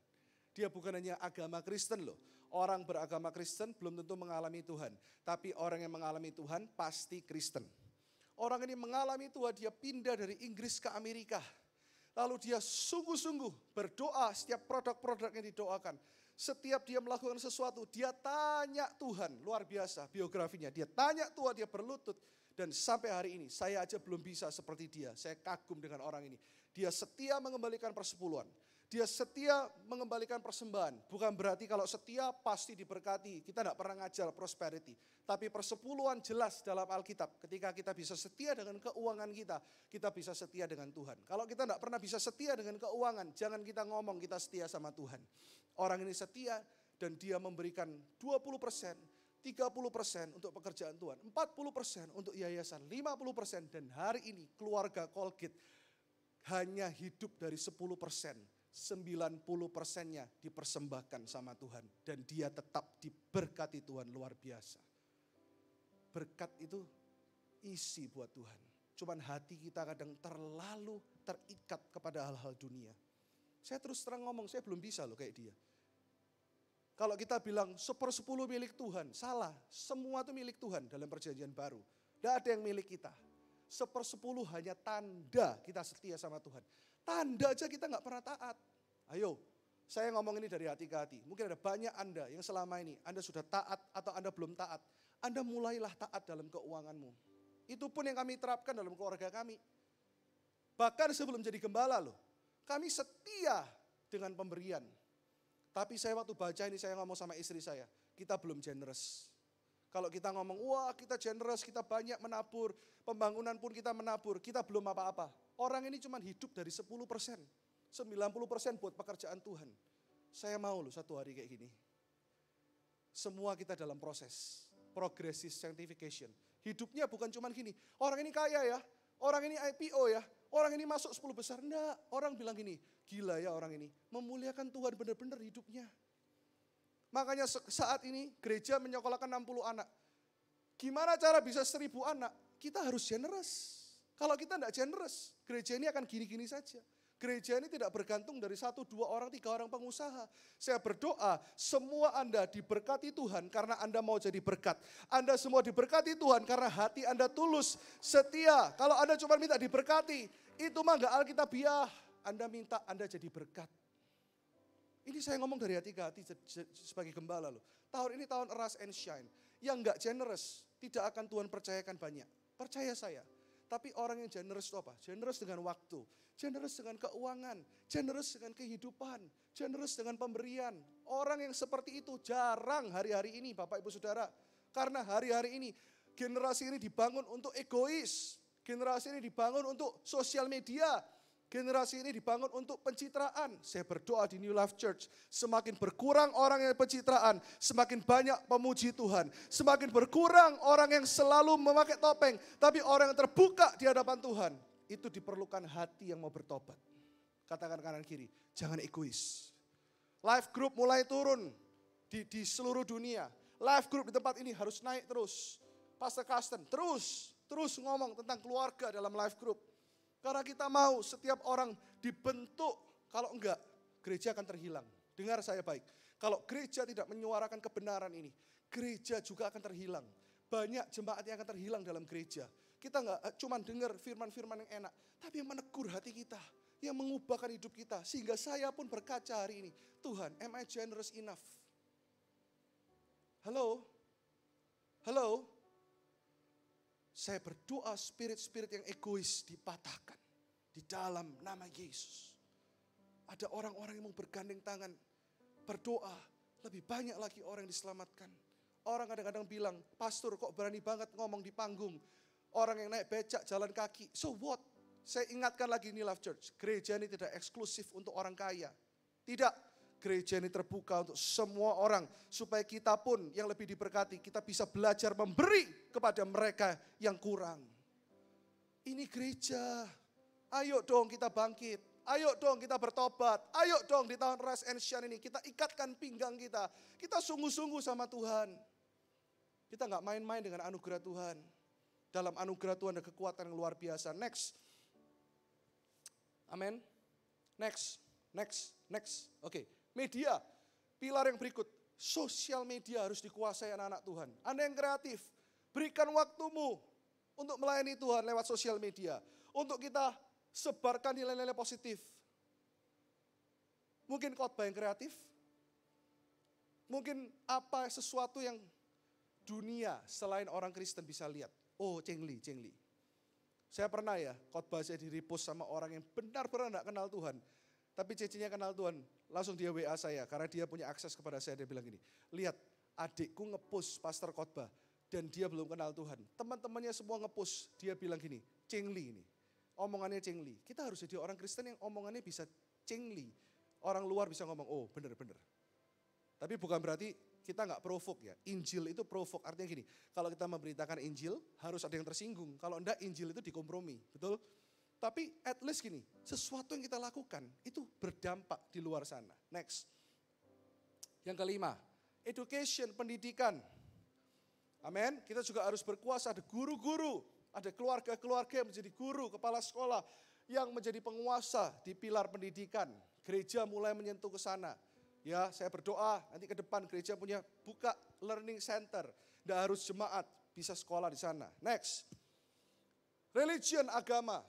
Dia bukan hanya agama Kristen loh. Orang beragama Kristen belum tentu mengalami Tuhan. Tapi orang yang mengalami Tuhan pasti Kristen. Orang ini mengalami Tuhan, dia pindah dari Inggris ke Amerika. Lalu dia sungguh-sungguh berdoa setiap produk-produk yang didoakan. Setiap dia melakukan sesuatu, dia tanya Tuhan, luar biasa biografinya. Dia tanya Tuhan, dia berlutut. Dan sampai hari ini, saya aja belum bisa seperti dia. Saya kagum dengan orang ini. Dia setia mengembalikan persepuluhan. Dia setia mengembalikan persembahan. Bukan berarti kalau setia pasti diberkati. Kita tidak pernah ngajar prosperity. Tapi persepuluhan jelas dalam Alkitab. Ketika kita bisa setia dengan keuangan kita bisa setia dengan Tuhan. Kalau kita tidak pernah bisa setia dengan keuangan, jangan kita ngomong kita setia sama Tuhan. Orang ini setia dan dia memberikan 20%, 30% untuk pekerjaan Tuhan, 40% untuk yayasan, 50%. Dan hari ini keluarga Colgate hanya hidup dari 10%. 90%-nya dipersembahkan sama Tuhan. Dan dia tetap diberkati Tuhan luar biasa. Berkat itu isi buat Tuhan. Cuman hati kita kadang terlalu terikat kepada hal-hal dunia. Saya terus terang ngomong, saya belum bisa loh kayak dia. Kalau kita bilang 1/10 milik Tuhan, salah. Semua itu milik Tuhan dalam perjanjian baru. Tidak ada yang milik kita. 1/10 hanya tanda kita setia sama Tuhan. Tanda aja kita nggak pernah taat. Ayo, Saya ngomong ini dari hati ke hati. Mungkin ada banyak Anda yang selama ini Anda sudah taat atau Anda belum taat. Anda mulailah taat dalam keuanganmu. Itu pun yang kami terapkan dalam keluarga kami. Bahkan sebelum jadi gembala loh. Kami setia dengan pemberian. Tapi saya waktu baca ini saya ngomong sama istri saya. Kita belum generous. Kalau kita ngomong, wah kita generous, kita banyak menabur. Pembangunan pun kita menabur. Kita belum apa-apa. Orang ini cuma hidup dari 10%. 90% buat pekerjaan Tuhan. Saya mau loh satu hari kayak gini. Semua kita dalam proses. Progressive sanctification. Hidupnya bukan cuma gini. Orang ini kaya ya. Orang ini IPO ya. Orang ini masuk 10 besar. Enggak. Orang bilang gini. Gila ya orang ini. Memuliakan Tuhan benar-benar hidupnya. Makanya saat ini gereja menyekolahkan 60 anak. Gimana cara bisa 1000 anak? Kita harus generous. Kalau kita enggak generous, gereja ini akan gini-gini saja. Gereja ini tidak bergantung dari 1, 2 orang, 3 orang pengusaha. Saya berdoa semua Anda diberkati Tuhan karena Anda mau jadi berkat. Anda semua diberkati Tuhan karena hati Anda tulus, setia. Kalau Anda cuma minta diberkati, itu mah enggak alkitabiah. Anda minta Anda jadi berkat. Ini saya ngomong dari hati ke hati sebagai gembala loh. Tahun ini tahun Arise and Shine. Yang enggak generous, tidak akan Tuhan percayakan banyak. Percaya saya. Tapi orang yang generous itu apa? Generous dengan waktu, generous dengan keuangan, generous dengan kehidupan, generous dengan pemberian. Orang yang seperti itu jarang hari-hari ini Bapak Ibu Saudara. Karena hari-hari ini generasi ini dibangun untuk egois. Generasi ini dibangun untuk sosial media. Generasi ini dibangun untuk pencitraan. Saya berdoa di New Life Church, semakin berkurang orang yang pencitraan, semakin banyak pemuji Tuhan. Semakin berkurang orang yang selalu memakai topeng, tapi orang yang terbuka di hadapan Tuhan. Itu diperlukan hati yang mau bertobat. Katakan kanan kiri, jangan egois. Life group mulai turun di seluruh dunia. Life group di tempat ini harus naik terus. Pastor Carsten terus ngomong tentang keluarga dalam life group. Karena kita mau setiap orang dibentuk, kalau enggak gereja akan terhilang. Dengar saya baik, kalau gereja tidak menyuarakan kebenaran ini, gereja juga akan terhilang. Banyak jemaat yang akan terhilang dalam gereja. Kita enggak cuma dengar firman-firman yang enak, tapi yang menegur hati kita, yang mengubahkan hidup kita. Sehingga saya pun berkaca hari ini, Tuhan, am I generous enough? Halo? Saya berdoa spirit-spirit yang egois dipatahkan di dalam nama Yesus. Ada orang-orang yang mau bergandeng tangan, berdoa, lebih banyak lagi orang yang diselamatkan. Orang kadang-kadang bilang, pastor kok berani banget ngomong di panggung. Orang yang naik becak jalan kaki, so what? Saya ingatkan lagi New Life Church, gereja ini tidak eksklusif untuk orang kaya. Tidak. Gereja ini terbuka untuk semua orang. Supaya kita pun yang lebih diberkati. Kita bisa belajar memberi kepada mereka yang kurang. Ini gereja. Ayo dong kita bangkit. Ayo dong kita bertobat. Ayo dong di tahun Arise and Shine ini. Kita ikatkan pinggang kita. Kita sungguh-sungguh sama Tuhan. Kita gak main-main dengan anugerah Tuhan. Dalam anugerah Tuhan ada kekuatan yang luar biasa. Next. Amin. Next. Oke. Media, pilar yang berikut, sosial media harus dikuasai anak-anak Tuhan. Anda yang kreatif, berikan waktumu untuk melayani Tuhan lewat sosial media. Untuk kita sebarkan nilai-nilai positif. Mungkin khotbah yang kreatif, mungkin apa sesuatu yang dunia selain orang Kristen bisa lihat. Oh, Cengli. Saya pernah ya, khotbah saya di-repost sama orang yang benar-benar tidak kenal Tuhan. Tapi cecinya kenal Tuhan, langsung dia WA saya karena dia punya akses kepada saya. Dia bilang gini, lihat adikku nge-post pastor khotbah dan dia belum kenal Tuhan. Teman-temannya semua nge-post, dia bilang gini, Cengli ini, omongannya Cengli. Kita harus jadi orang Kristen yang omongannya bisa Cengli. Orang luar bisa ngomong, oh bener. Tapi bukan berarti kita nggak provoke ya. Injil itu provoke, artinya gini, kalau kita memberitakan Injil harus ada yang tersinggung. Kalau enggak Injil itu dikompromi, betul? Tapi at least gini, sesuatu yang kita lakukan itu berdampak di luar sana. Next. Yang kelima, education, pendidikan. Amin. Kita juga harus berkuasa, ada guru-guru, ada keluarga-keluarga yang menjadi guru, kepala sekolah yang menjadi penguasa di pilar pendidikan. Gereja mulai menyentuh ke sana. Ya, saya berdoa nanti ke depan gereja punya buka learning center. Nggak harus jemaat, bisa sekolah di sana. Next. Religion, agama.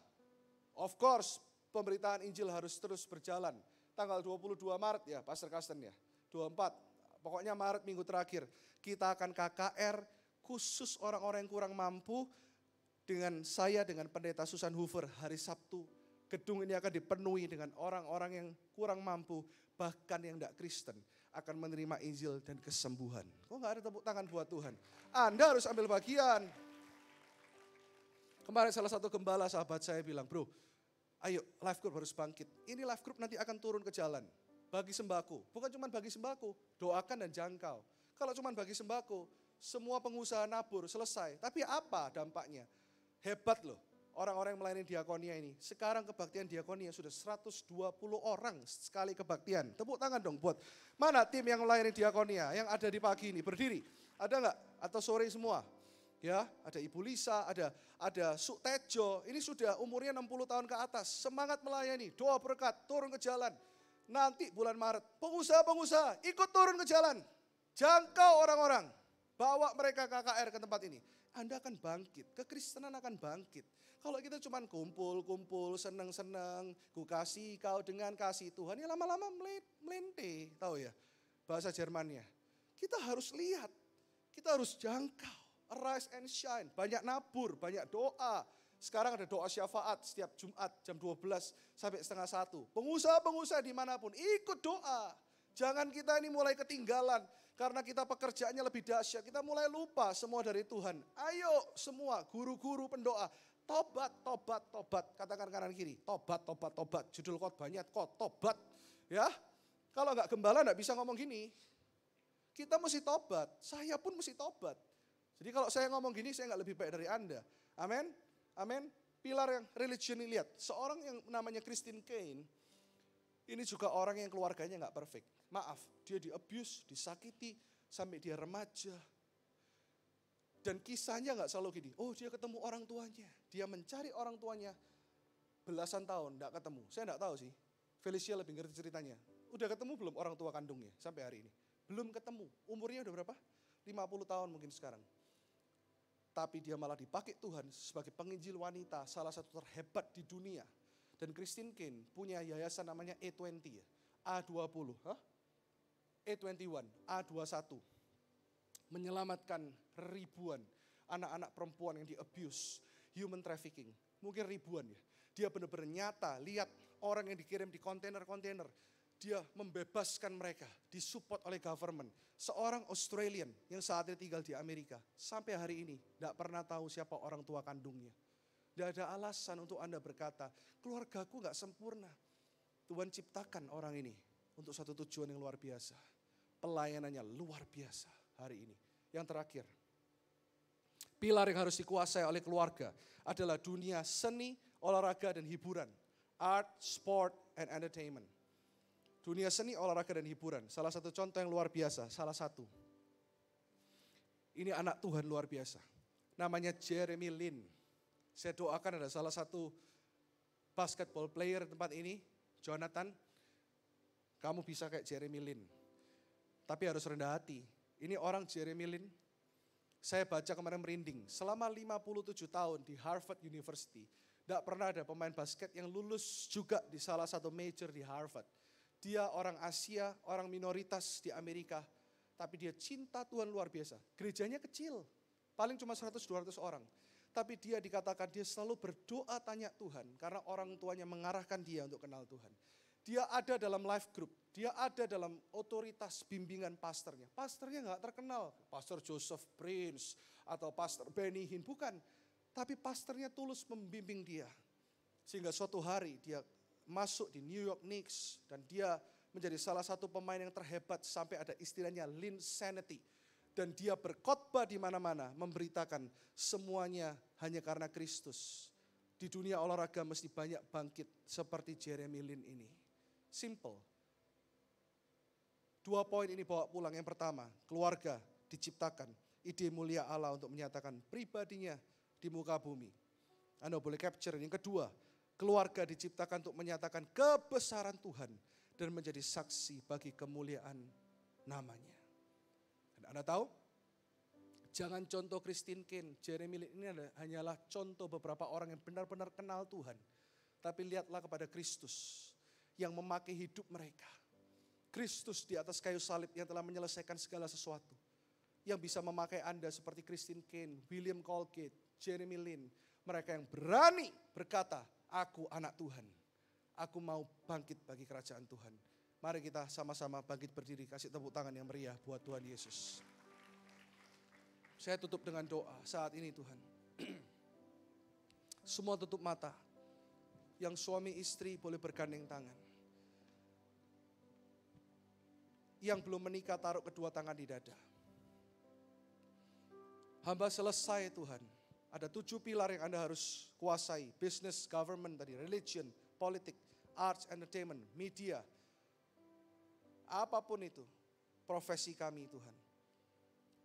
Of course, pemberitaan Injil harus terus berjalan. tanggal 22 Maret ya, Pastor Karsten ya. 24, pokoknya Maret minggu terakhir. Kita akan KKR khusus orang-orang yang kurang mampu dengan saya, dengan Pendeta Susan Hoover hari Sabtu. Gedung ini akan dipenuhi dengan orang-orang yang kurang mampu, bahkan yang tidak Kristen akan menerima Injil dan kesembuhan. Kok nggak ada tepuk tangan buat Tuhan? Anda harus ambil bagian. Kemarin salah satu gembala sahabat saya bilang, bro, ayo life group harus bangkit. Ini life group nanti akan turun ke jalan. Bagi sembako, bukan cuma bagi sembako, doakan dan jangkau. Kalau cuma bagi sembako, semua pengusaha nabur, selesai. Tapi apa dampaknya? Hebat loh, orang-orang yang melayani diakonia ini. Sekarang kebaktian diakonia sudah 120 orang sekali kebaktian. Tepuk tangan dong buat, mana tim yang melayani diakonia yang ada di pagi ini, berdiri. Ada enggak? Atau sore semua? Ya, ada Ibu Lisa, ada Suk Tejo, ini sudah umurnya 60 tahun ke atas, semangat melayani, doa berkat, turun ke jalan. Nanti bulan Maret, pengusaha-pengusaha ikut turun ke jalan, jangkau orang-orang, bawa mereka KKR ke tempat ini. Anda akan bangkit, kekristenan akan bangkit. Kalau kita cuma kumpul-kumpul, senang-senang, ku kasih kau dengan kasih Tuhan, ya lama-lama melente, tahu ya, bahasa Jermannya. Kita harus lihat, kita harus jangkau. Arise and shine, banyak nabur, banyak doa. Sekarang ada doa syafaat setiap Jumat jam 12 sampai setengah 1. Pengusaha-pengusaha dimanapun ikut doa. Jangan kita ini mulai ketinggalan karena kita pekerjaannya lebih dahsyat. Kita mulai lupa semua dari Tuhan. Ayo semua guru-guru pendoa. Tobat, tobat, tobat. Katakan kanan kiri, tobat, tobat, tobat. Judul khotbahnya tobat. Ya, kalau nggak gembala nggak bisa ngomong gini. Kita mesti tobat, saya pun mesti tobat. Jadi kalau saya ngomong gini, saya nggak lebih baik dari Anda. Amin, amin. Pilar yang religion ini lihat, seorang yang namanya Christine Caine, ini juga orang yang keluarganya nggak perfect. Maaf, dia di-abuse, disakiti, sampai dia remaja. Dan kisahnya nggak selalu gini, oh dia ketemu orang tuanya, dia mencari orang tuanya belasan tahun, nggak ketemu. Saya nggak tahu sih, Felicia lebih ngerti ceritanya. Udah ketemu belum orang tua kandungnya sampai hari ini? Belum ketemu, umurnya udah berapa? 50 tahun mungkin sekarang. Tapi dia malah dipakai Tuhan sebagai penginjil wanita, salah satu terhebat di dunia. Dan Christine Caine punya yayasan namanya A20 ya, A20, A21, A21. Menyelamatkan ribuan anak-anak perempuan yang di-abuse, human trafficking. Mungkin ribuan ya. Dia benar-benar nyata, lihat orang yang dikirim di kontainer-kontainer. Dia membebaskan mereka, disupport oleh government. Seorang Australian yang saat ini tinggal di Amerika, sampai hari ini tidak pernah tahu siapa orang tua kandungnya. Tidak ada alasan untuk Anda berkata, keluargaku gak sempurna. Tuhan ciptakan orang ini untuk satu tujuan yang luar biasa. Pelayanannya luar biasa hari ini. Yang terakhir, pilar yang harus dikuasai oleh keluarga adalah dunia seni, olahraga, dan hiburan. Art, sport, and entertainment. Dunia seni, olahraga, dan hiburan. Salah satu contoh yang luar biasa, salah satu. Ini anak Tuhan luar biasa. Namanya Jeremy Lin. Saya doakan ada salah satu basketball player di tempat ini, Jonathan. Kamu bisa kayak Jeremy Lin. Tapi harus rendah hati. Ini orang Jeremy Lin, saya baca kemarin merinding. Selama 57 tahun di Harvard University, tidak pernah ada pemain basket yang lulus juga di salah satu major di Harvard. Dia orang Asia, orang minoritas di Amerika, tapi dia cinta Tuhan luar biasa. Gerejanya kecil, paling cuma 100-200 orang. Tapi dia dikatakan dia selalu berdoa tanya Tuhan, karena orang tuanya mengarahkan dia untuk kenal Tuhan. Dia ada dalam life group, dia ada dalam otoritas bimbingan pastornya. Pastornya gak terkenal, Pastor Joseph Prince atau Pastor Benny Hinn, bukan. Tapi pastornya tulus membimbing dia. Sehingga suatu hari dia masuk di New York Knicks dan dia menjadi salah satu pemain yang terhebat sampai ada istilahnya Linsanity. Dan dia berkhotbah di mana-mana memberitakan semuanya hanya karena Kristus. Di dunia olahraga mesti banyak bangkit seperti Jeremy Lin ini. Simple. 2 poin ini bawa pulang. Yang pertama, keluarga diciptakan. Ide mulia Allah untuk menyatakan pribadinya di muka bumi. Anda boleh capture. Yang kedua, keluarga diciptakan untuk menyatakan kebesaran Tuhan dan menjadi saksi bagi kemuliaan namanya. Dan Anda tahu, jangan contoh Christine Caine, Jeremy Lin ini hanyalah contoh beberapa orang yang benar-benar kenal Tuhan. Tapi lihatlah kepada Kristus yang memakai hidup mereka. Kristus di atas kayu salib yang telah menyelesaikan segala sesuatu. Yang bisa memakai Anda seperti Christine Kane, William Colgate, Jeremy Lin. Mereka yang berani berkata, aku anak Tuhan. Aku mau bangkit bagi kerajaan Tuhan. Mari kita sama-sama bangkit berdiri, kasih tepuk tangan yang meriah buat Tuhan Yesus. Saya tutup dengan doa saat ini Tuhan. Semua tutup mata. Yang suami istri boleh bergandeng tangan. Yang belum menikah taruh kedua tangan di dada. Hamba selesai Tuhan. Ada 7 pilar yang Anda harus kuasai. Business, government tadi, religion, politik, arts, entertainment, media. Apapun itu, profesi kami Tuhan.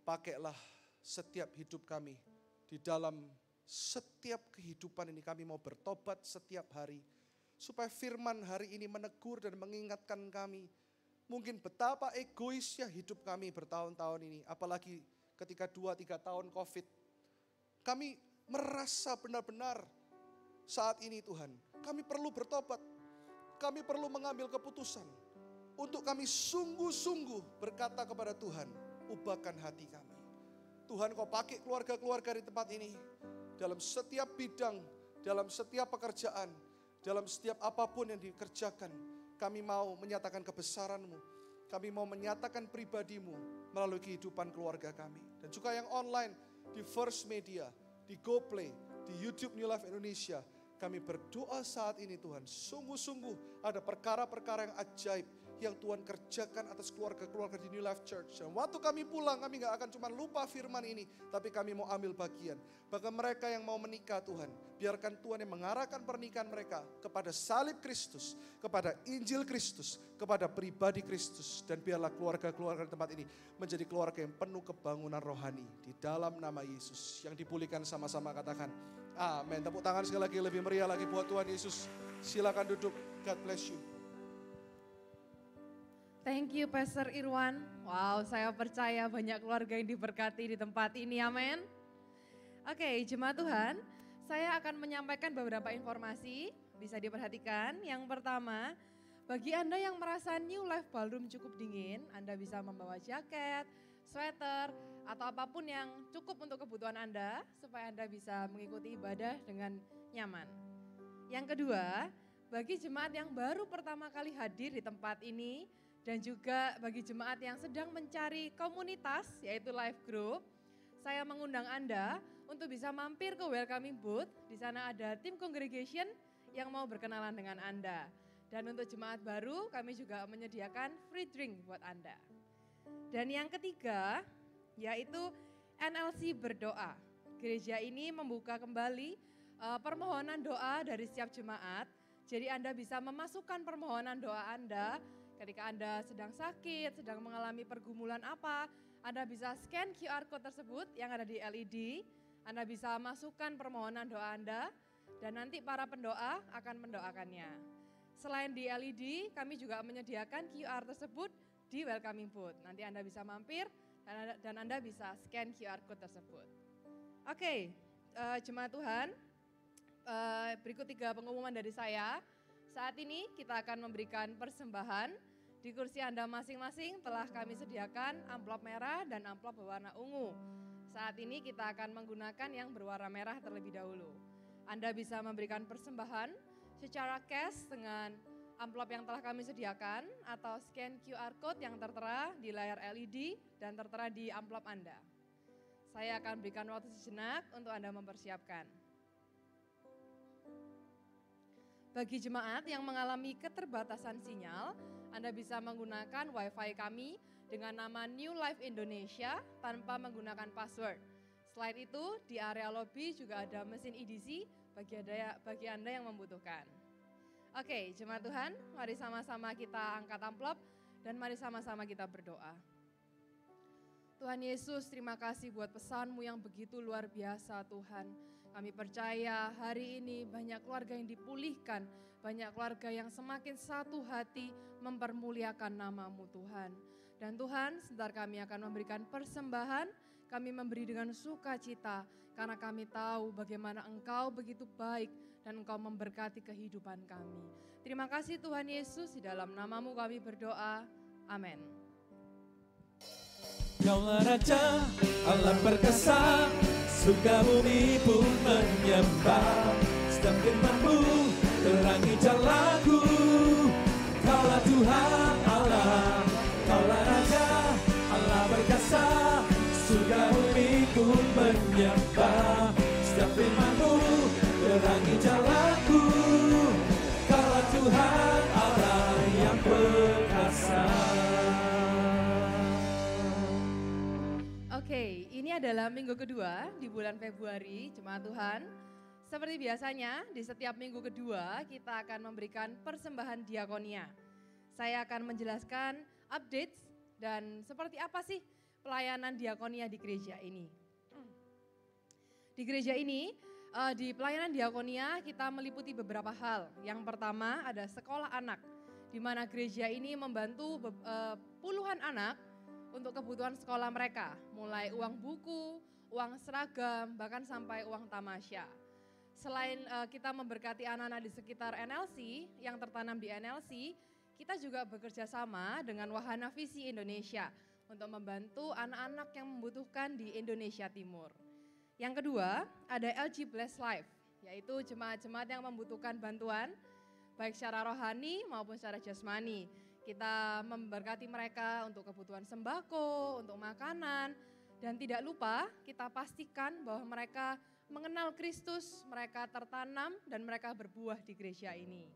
Pakailah setiap hidup kami. Di dalam setiap kehidupan ini kami mau bertobat setiap hari. Supaya firman hari ini menegur dan mengingatkan kami. Mungkin betapa egoisnya hidup kami bertahun-tahun ini. Apalagi ketika 2-3 tahun COVID. Kami merasa benar-benar saat ini Tuhan. Kami perlu bertobat. Kami perlu mengambil keputusan. Untuk kami sungguh-sungguh berkata kepada Tuhan. Ubahkan hati kami. Tuhan kau pakai keluarga-keluarga di tempat ini. Dalam setiap bidang. Dalam setiap pekerjaan. Dalam setiap apapun yang dikerjakan. Kami mau menyatakan kebesaran-Mu. Kami mau menyatakan pribadi-Mu melalui kehidupan keluarga kami. Dan juga yang online di First Media, di GoPlay, di YouTube New Life Indonesia. Kami berdoa saat ini Tuhan. Sungguh-sungguh ada perkara-perkara yang ajaib yang Tuhan kerjakan atas keluarga-keluarga di New Life Church. Dan waktu kami pulang kami gak akan cuma lupa firman ini. Tapi kami mau ambil bagian. Bahkan mereka yang mau menikah Tuhan. Biarkan Tuhan yang mengarahkan pernikahan mereka kepada salib Kristus. Kepada Injil Kristus. Kepada pribadi Kristus. Dan biarlah keluarga-keluarga di tempat ini menjadi keluarga yang penuh kebangunan rohani. Di dalam nama Yesus. Yang dipulihkan sama-sama katakan. Amin. Tepuk tangan sekali lagi lebih meriah lagi buat Tuhan Yesus. Silakan duduk. God bless you. Thank you Pastor Irwan. Wow, saya percaya banyak keluarga yang diberkati di tempat ini, amin. Oke, jemaat Tuhan, saya akan menyampaikan beberapa informasi, bisa diperhatikan. Yang pertama, bagi Anda yang merasa New Life Ballroom cukup dingin, Anda bisa membawa jaket, sweater, atau apapun yang cukup untuk kebutuhan Anda, supaya Anda bisa mengikuti ibadah dengan nyaman. Yang kedua, bagi jemaat yang baru pertama kali hadir di tempat ini, dan juga bagi jemaat yang sedang mencari komunitas, yaitu life group, saya mengundang Anda untuk bisa mampir ke welcoming booth. Di sana ada tim congregation yang mau berkenalan dengan Anda. Dan untuk jemaat baru, kami juga menyediakan free drink buat Anda. Dan yang ketiga, yaitu NLC berdoa. Gereja ini membuka kembali permohonan doa dari setiap jemaat. Jadi Anda bisa memasukkan permohonan doa Anda. Ketika Anda sedang sakit, sedang mengalami pergumulan apa, Anda bisa scan QR code tersebut yang ada di LED. Anda bisa masukkan permohonan doa Anda dan nanti para pendoa akan mendoakannya. Selain di LED, kami juga menyediakan QR tersebut di welcoming booth. Nanti Anda bisa mampir dan Anda bisa scan QR code tersebut. Oke, jemaat Tuhan, berikut 3 pengumuman dari saya. Saat ini kita akan memberikan persembahan. Di kursi Anda masing-masing telah kami sediakan amplop merah dan amplop berwarna ungu. Saat ini kita akan menggunakan yang berwarna merah terlebih dahulu. Anda bisa memberikan persembahan secara cash dengan amplop yang telah kami sediakan atau scan QR code yang tertera di layar LED dan tertera di amplop Anda. Saya akan berikan waktu sejenak untuk Anda mempersiapkan. Bagi jemaat yang mengalami keterbatasan sinyal, Anda bisa menggunakan WiFi kami dengan nama New Life Indonesia tanpa menggunakan password. Selain itu, di area lobby juga ada mesin EDC bagi Anda yang membutuhkan. Oke, jemaat Tuhan, mari sama-sama kita angkat amplop dan mari sama-sama kita berdoa. Tuhan Yesus, terima kasih buat pesan-Mu yang begitu luar biasa Tuhan. Kami percaya hari ini banyak keluarga yang dipulihkan, banyak keluarga yang semakin satu hati mempermuliakan nama-Mu Tuhan. Dan Tuhan, sebentar kami akan memberikan persembahan, kami memberi dengan sukacita karena kami tahu bagaimana Engkau begitu baik dan Engkau memberkati kehidupan kami. Terima kasih Tuhan Yesus, di dalam nama-Mu kami berdoa. Amin. Kaulah Raja, Allah perkasa, surga bumi pun menyembah. Setiap firman-Mu terangi jalanku. Kaulah Tuhan Allah, Kaulah Raja, Allah perkasa, surga bumi pun menyembah. Setiap firman-Mu terangi jalanku. Kaulah Tuhan Allah yang perkasa. Oke, ini adalah minggu kedua di bulan Februari, Jemaat Tuhan. Seperti biasanya, di setiap minggu kedua kita akan memberikan persembahan diakonia. Saya akan menjelaskan updates dan seperti apa sih pelayanan diakonia di gereja ini. Di gereja ini, di pelayanan diakonia kita meliputi beberapa hal. Yang pertama ada sekolah anak, di mana gereja ini membantu puluhan anak untuk kebutuhan sekolah mereka, mulai uang buku, uang seragam, bahkan sampai uang tamasya. Selain kita memberkati anak-anak di sekitar NLC, yang tertanam di NLC, kita juga bekerja sama dengan Wahana Visi Indonesia untuk membantu anak-anak yang membutuhkan di Indonesia Timur. Yang kedua, ada LG Bless Life, yaitu jemaat-jemaat yang membutuhkan bantuan, baik secara rohani maupun secara jasmani. Kita memberkati mereka untuk kebutuhan sembako, untuk makanan, dan tidak lupa kita pastikan bahwa mereka mengenal Kristus, mereka tertanam dan mereka berbuah di gereja ini.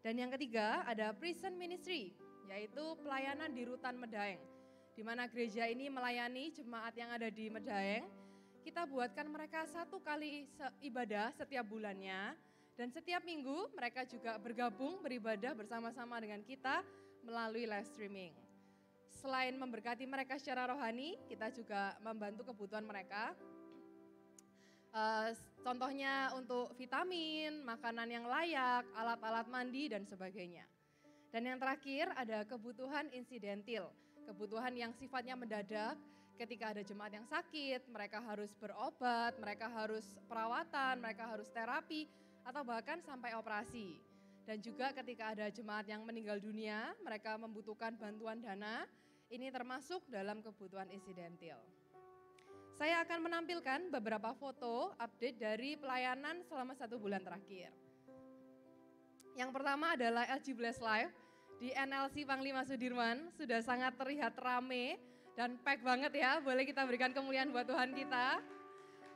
Dan yang ketiga ada Prison Ministry, yaitu pelayanan di Rutan Medaeng, di mana gereja ini melayani jemaat yang ada di Medaeng. Kita buatkan mereka 1 kali ibadah setiap bulannya, dan setiap minggu mereka juga bergabung beribadah bersama-sama dengan kita melalui live streaming. Selain memberkati mereka secara rohani, kita juga membantu kebutuhan mereka. Contohnya untuk vitamin, makanan yang layak, alat-alat mandi, dan sebagainya. Dan yang terakhir ada kebutuhan insidentil, kebutuhan yang sifatnya mendadak. Ketika ada jemaat yang sakit, mereka harus berobat, mereka harus perawatan, mereka harus terapi, atau bahkan sampai operasi. Dan juga ketika ada jemaat yang meninggal dunia, mereka membutuhkan bantuan dana, ini termasuk dalam kebutuhan insidentil. Saya akan menampilkan beberapa foto update dari pelayanan selama 1 bulan terakhir. Yang pertama adalah LG Bless Life di NLC Panglima Sudirman, sudah sangat terlihat rame dan pack banget ya, boleh kita berikan kemuliaan buat Tuhan kita.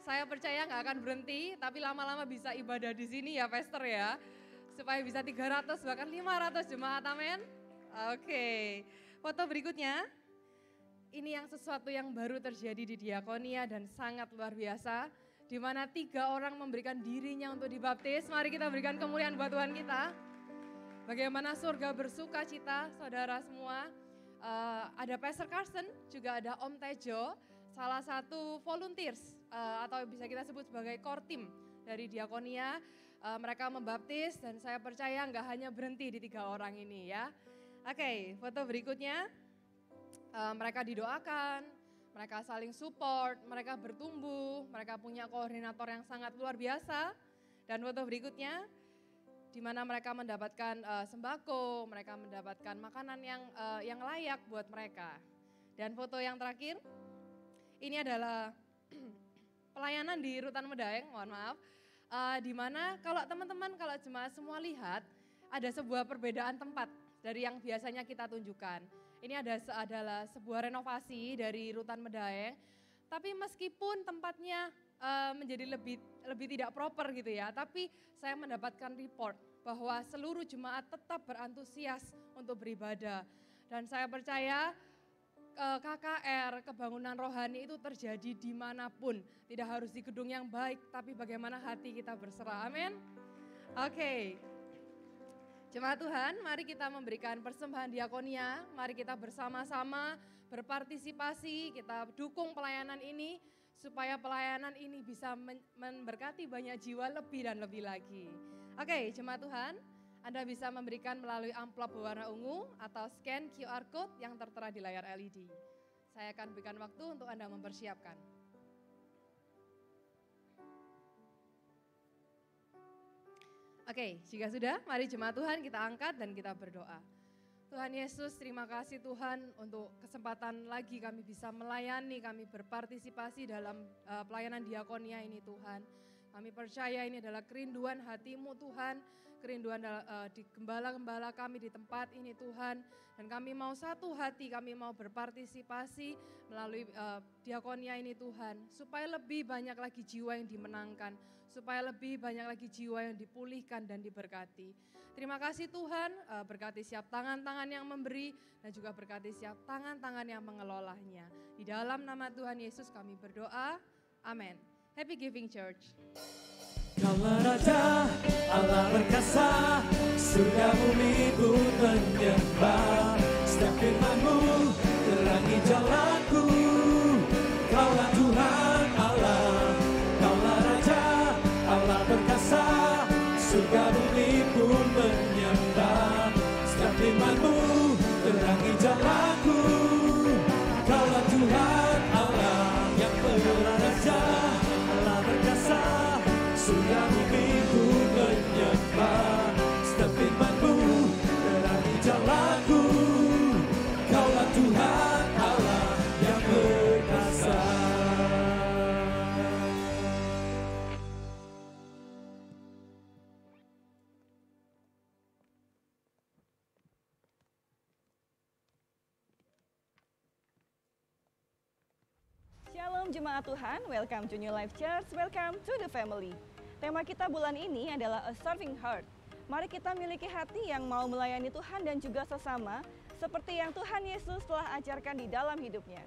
Saya percaya nggak akan berhenti, tapi lama-lama bisa ibadah di sini ya Pastor ya. Supaya bisa 300 bahkan 500 jemaat, amin. Oke, foto berikutnya. Ini yang sesuatu yang baru terjadi di diakonia dan sangat luar biasa. Di mana 3 orang memberikan dirinya untuk dibaptis. Mari kita berikan kemuliaan buat Tuhan kita. Bagaimana surga bersuka cita, saudara semua. Ada Pastor Carson, juga ada Om Tejo, salah satu volunteers atau bisa kita sebut sebagai core team dari diakonia. Mereka membaptis dan saya percaya nggak hanya berhenti di 3 orang ini ya. Oke, foto berikutnya. Mereka didoakan, mereka saling support, mereka bertumbuh, mereka punya koordinator yang sangat luar biasa. Dan foto berikutnya, di mana mereka mendapatkan sembako, mereka mendapatkan makanan yang layak buat mereka. Dan foto yang terakhir, ini adalah pelayanan di Rutan Medaeng, mohon maaf. Di mana kalau teman-teman, kalau jemaat semua lihat, ada sebuah perbedaan tempat dari yang biasanya kita tunjukkan. Ini adalah sebuah renovasi dari Rutan Medaeng, tapi meskipun tempatnya menjadi lebih tidak proper gitu ya, tapi saya mendapatkan report bahwa seluruh jemaat tetap berantusias untuk beribadah. Dan saya percaya KKR, kebangunan rohani itu terjadi dimanapun. Tidak harus di gedung yang baik, tapi bagaimana hati kita berserah, amin. Oke, jemaat Tuhan, mari kita memberikan persembahan diakonia, mari kita bersama-sama berpartisipasi, kita dukung pelayanan ini, supaya pelayanan ini bisa memberkati banyak jiwa lebih dan lebih lagi. Oke, jemaat Tuhan, Anda bisa memberikan melalui amplop berwarna ungu atau scan QR Code yang tertera di layar LED. Saya akan berikan waktu untuk Anda mempersiapkan. Oke, jika sudah, mari jemaat Tuhan kita angkat dan kita berdoa. Tuhan Yesus, terima kasih Tuhan untuk kesempatan lagi kami bisa melayani, kami berpartisipasi dalam pelayanan diakonia ini Tuhan. Kami percaya ini adalah kerinduan hati-Mu Tuhan, kerinduan di gembala-gembala kami di tempat ini Tuhan. Dan kami mau satu hati, kami mau berpartisipasi melalui diakonia ini Tuhan. Supaya lebih banyak lagi jiwa yang dimenangkan, supaya lebih banyak lagi jiwa yang dipulihkan dan diberkati. Terima kasih Tuhan, berkati siap tangan-tangan yang memberi dan juga berkati siap tangan-tangan yang mengelolanya. Di dalam nama Tuhan Yesus kami berdoa, amin. Happy Giving Church. Kaulah Raja, Allah berkasa, surga bumi pun menyembah. Setiap firman-Mu terangi jalanku. Kaulah Tuhan Allah, Kaulah Raja, Allah berkasa, surga bumi pun menyembah. Setiap firman-Mu terangi jalanku. Kaulah Tuhan Allah yang Raja, Allah berkasa, surga bumi pun menyembah. Setiap firman-Mu terangi jalanku. Kaulah Tuhan Allah yang berkasa. Shalom Jemaat Tuhan, welcome to New Life Church, welcome to the family. Tema kita bulan ini adalah A Serving Heart. Mari kita miliki hati yang mau melayani Tuhan dan juga sesama, seperti yang Tuhan Yesus telah ajarkan di dalam hidupnya.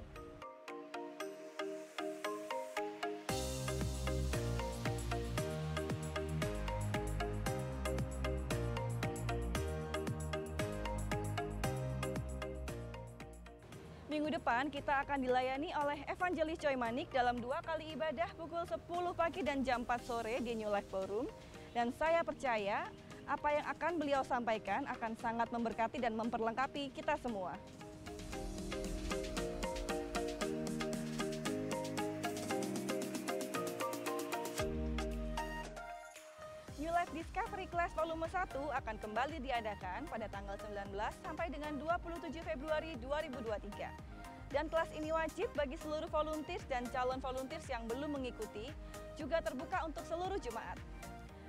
Minggu depan kita akan dilayani oleh Evangelis Choi Manik dalam 2 kali ibadah pukul 10 pagi dan jam 4 sore di New Life Ballroom. Dan saya percaya apa yang akan beliau sampaikan akan sangat memberkati dan memperlengkapi kita semua. New Life Discovery Class Volume 1 akan kembali diadakan pada tanggal 19 sampai dengan 27 Februari 2023. Dan kelas ini wajib bagi seluruh volunteers dan calon volunteers yang belum mengikuti, juga terbuka untuk seluruh jemaat.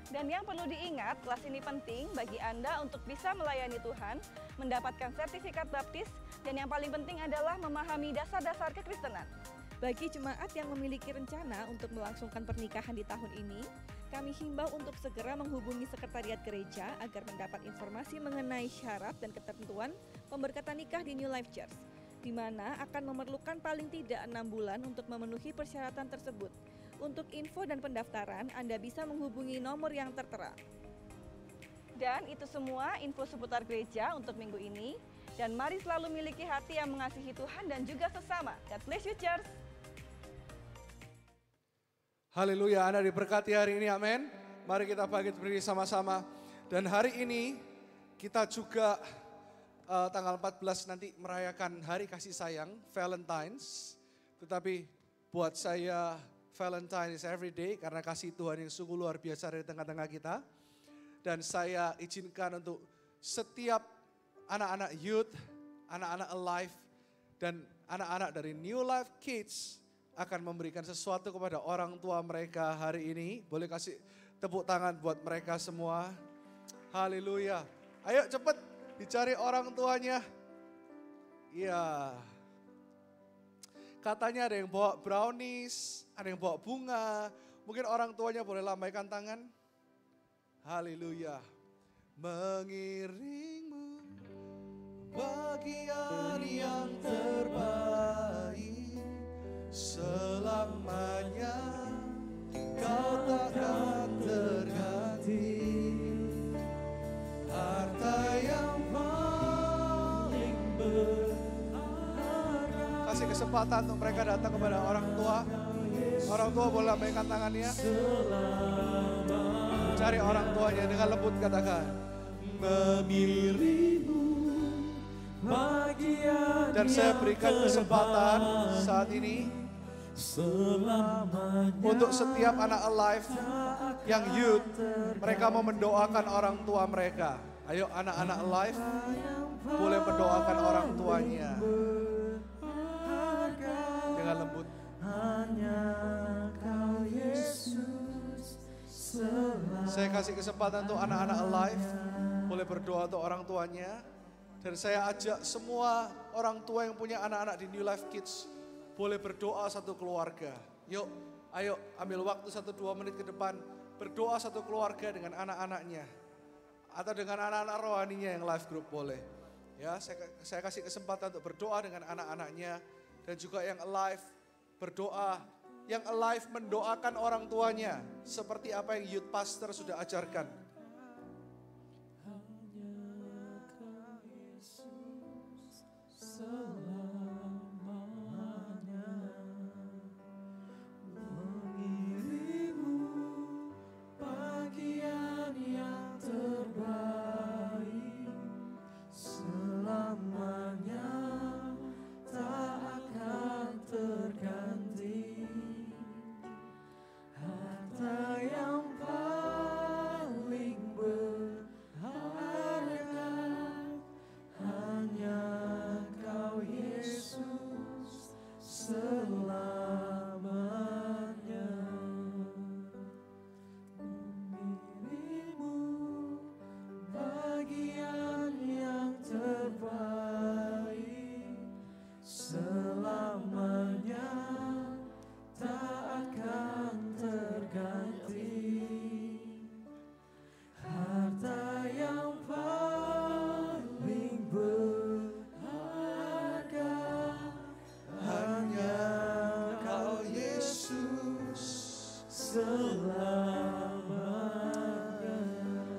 Dan yang perlu diingat, kelas ini penting bagi Anda untuk bisa melayani Tuhan, mendapatkan sertifikat baptis, dan yang paling penting adalah memahami dasar-dasar kekristenan. Bagi jemaat yang memiliki rencana untuk melangsungkan pernikahan di tahun ini, kami himbau untuk segera menghubungi sekretariat gereja agar mendapat informasi mengenai syarat dan ketentuan pemberkatan nikah di New Life Church, di mana akan memerlukan paling tidak 6 bulan untuk memenuhi persyaratan tersebut. Untuk info dan pendaftaran, Anda bisa menghubungi nomor yang tertera. Dan itu semua info seputar gereja untuk minggu ini. Dan mari selalu miliki hati yang mengasihi Tuhan dan juga sesama. God bless you, church! Haleluya, Anda diberkati hari ini, amin. Mari kita bangkit berdiri sama-sama. Dan hari ini kita juga tanggal 14 nanti merayakan hari kasih sayang, Valentine's. Tetapi buat saya Valentine is every day karena kasih Tuhan yang sungguh luar biasa di tengah-tengah kita. Dan saya izinkan untuk setiap anak-anak youth, anak-anak alive, dan anak-anak dari New Life Kids akan memberikan sesuatu kepada orang tua mereka hari ini. Boleh kasih tepuk tangan buat mereka semua. Haleluya. Ayo cepet dicari orang tuanya. Iya. Katanya ada yang bawa brownies, ada yang bawa bunga. Mungkin orang tuanya boleh lambaikan tangan. Haleluya. Mengiringmu bagian yang terbaik, selamanya kau takkan terganti. Harta yang paling berharga. Kasih kesempatan untuk mereka datang kepada orang tua. Orang tua boleh lambaikan tangannya. Cari orang tuanya dengan lembut, katakan memilihmu. Dan saya berikan kesempatan saat ini selamanya. Untuk setiap anak Alive yang youth, mereka mau mendoakan orang tua mereka. Ayo anak-anak Alive boleh mendoakan orang tuanya dengan lembut. Hanya Kau Yesus selamanya. Saya kasih kesempatan untuk anak-anak Alive boleh berdoa untuk orang tuanya. Dan saya ajak semua orang tua yang punya anak-anak di New Life Kids boleh berdoa satu keluarga. Yuk, ayo ambil waktu 1-2 menit ke depan. Berdoa satu keluarga dengan anak-anaknya. Atau dengan anak-anak rohaninya yang live group boleh. Ya, saya kasih kesempatan untuk berdoa dengan anak-anaknya. Dan juga yang alive berdoa. Yang alive mendoakan orang tuanya. Seperti apa yang youth pastor sudah ajarkan.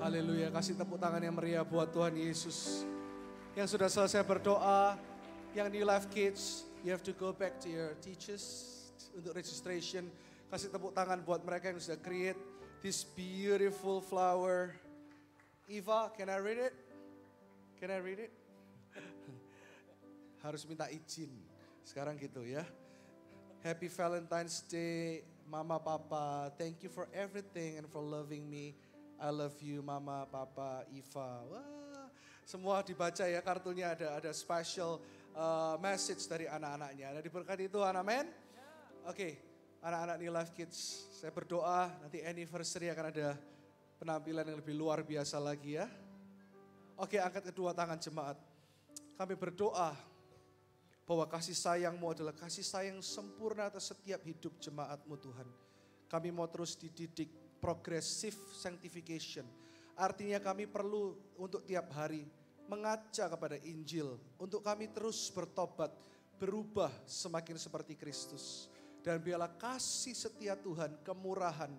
Haleluya, kasih tepuk tangan yang meriah buat Tuhan Yesus. Yang sudah selesai berdoa, yang New Life Kids, you have to go back to your teachers untuk registration. Kasih tepuk tangan buat mereka yang sudah create this beautiful flower. Eva, can I read it? Can I read it? Harus minta izin, sekarang gitu ya. Happy Valentine's Day, Mama, Papa. Thank you for everything and for loving me. I love you Mama, Papa, Eva. Wah, semua dibaca ya kartunya, ada special message dari anak-anaknya. Ada diberkati Tuhan, amin. Oke, anak-anak New Life Kids, saya berdoa nanti anniversary akan ada penampilan yang lebih luar biasa lagi ya. Oke, angkat kedua tangan jemaat. Kami berdoa bahwa kasih sayang-Mu adalah kasih sayang sempurna atas setiap hidup jemaat-Mu Tuhan. Kami mau terus dididik progressive sanctification. Artinya kami perlu untuk tiap hari mengajak kepada Injil. Untuk kami terus bertobat, berubah semakin seperti Kristus. Dan biarlah kasih setia Tuhan, kemurahan,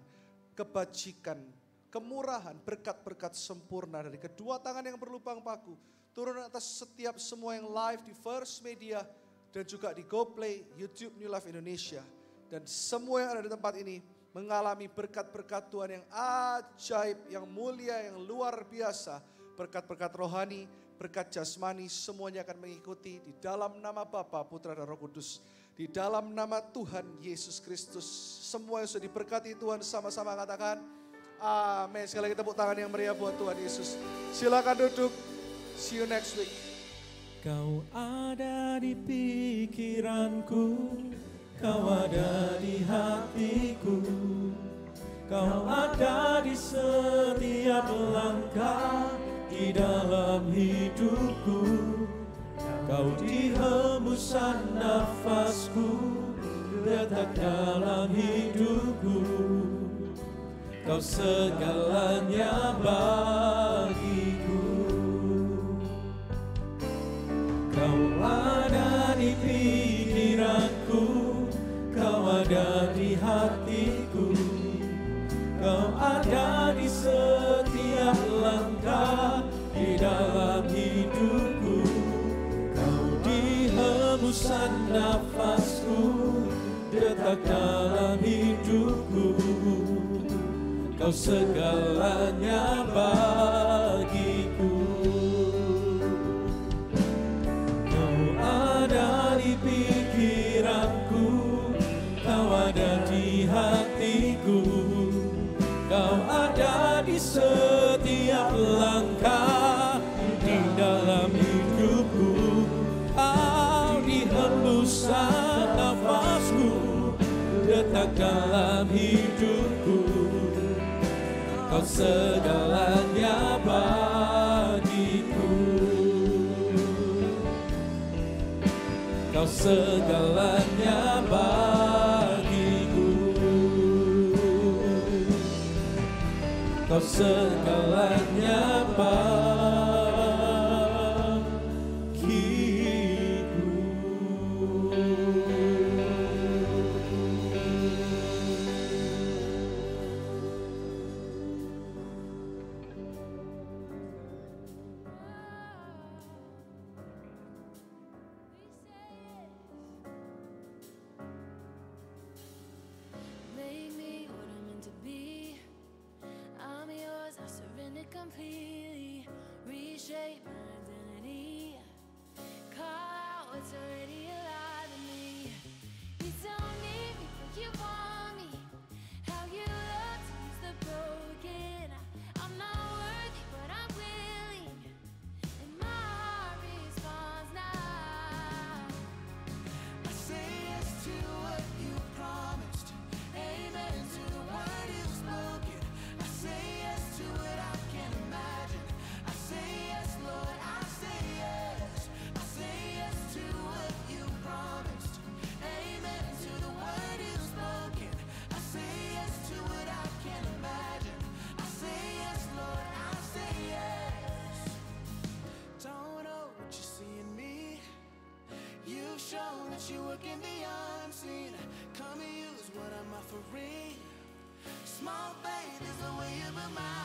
kebajikan, kemurahan, berkat-berkat sempurna dari kedua tangan yang berlubang paku. Turun atas setiap semua yang live di First Media dan juga di GoPlay, YouTube New Life Indonesia. Dan semua yang ada di tempat ini mengalami berkat-berkat Tuhan yang ajaib, yang mulia, yang luar biasa. Berkat-berkat rohani, berkat jasmani, semuanya akan mengikuti di dalam nama Bapa, Putra dan Roh Kudus. Di dalam nama Tuhan Yesus Kristus. Semua yang sudah diberkati Tuhan sama-sama katakan amin. Sekali lagi tepuk tangan yang meriah buat Tuhan Yesus. Silakan duduk. See you next week. Kau ada di pikiranku, Kau ada di hatiku, Kau ada di setiap langkah di dalam hidupku. Kau di hembusan nafasku, detak dalam hidupku. Kau segalanya bagiku. Kau ada di pikiranku, Kau ada di hatiku, Kau ada di setiap langkah di dalam hidupku. Kau di hembusan nafasku, detak dalam hidupku. Kau segalanya bagiku. Kau ada di pikiranku, segalanya bagiku. Kau segalanya bagiku. Kau segalanya bagiku. Make me what I'm meant to be. I'm yours, I surrender completely. Reshape my identity. Call out what's already alive in me. You don't need me, but you want me. How you love to use the broken. I'm not worthy, but I'm willing. And my heart responds now. I say yes to what you promised. Amen to the word you've spoken. I say yes to what I can't imagine. I say yes, Lord, I say yes. I say yes to what you promised. Amen to the word you've spoken. I say yes to what I can't imagine. I say yes, Lord, I say yes. Don't know what you see in me. You've shown that you work in the unseen. Come and use what I'm offering. Small faith is the way you put my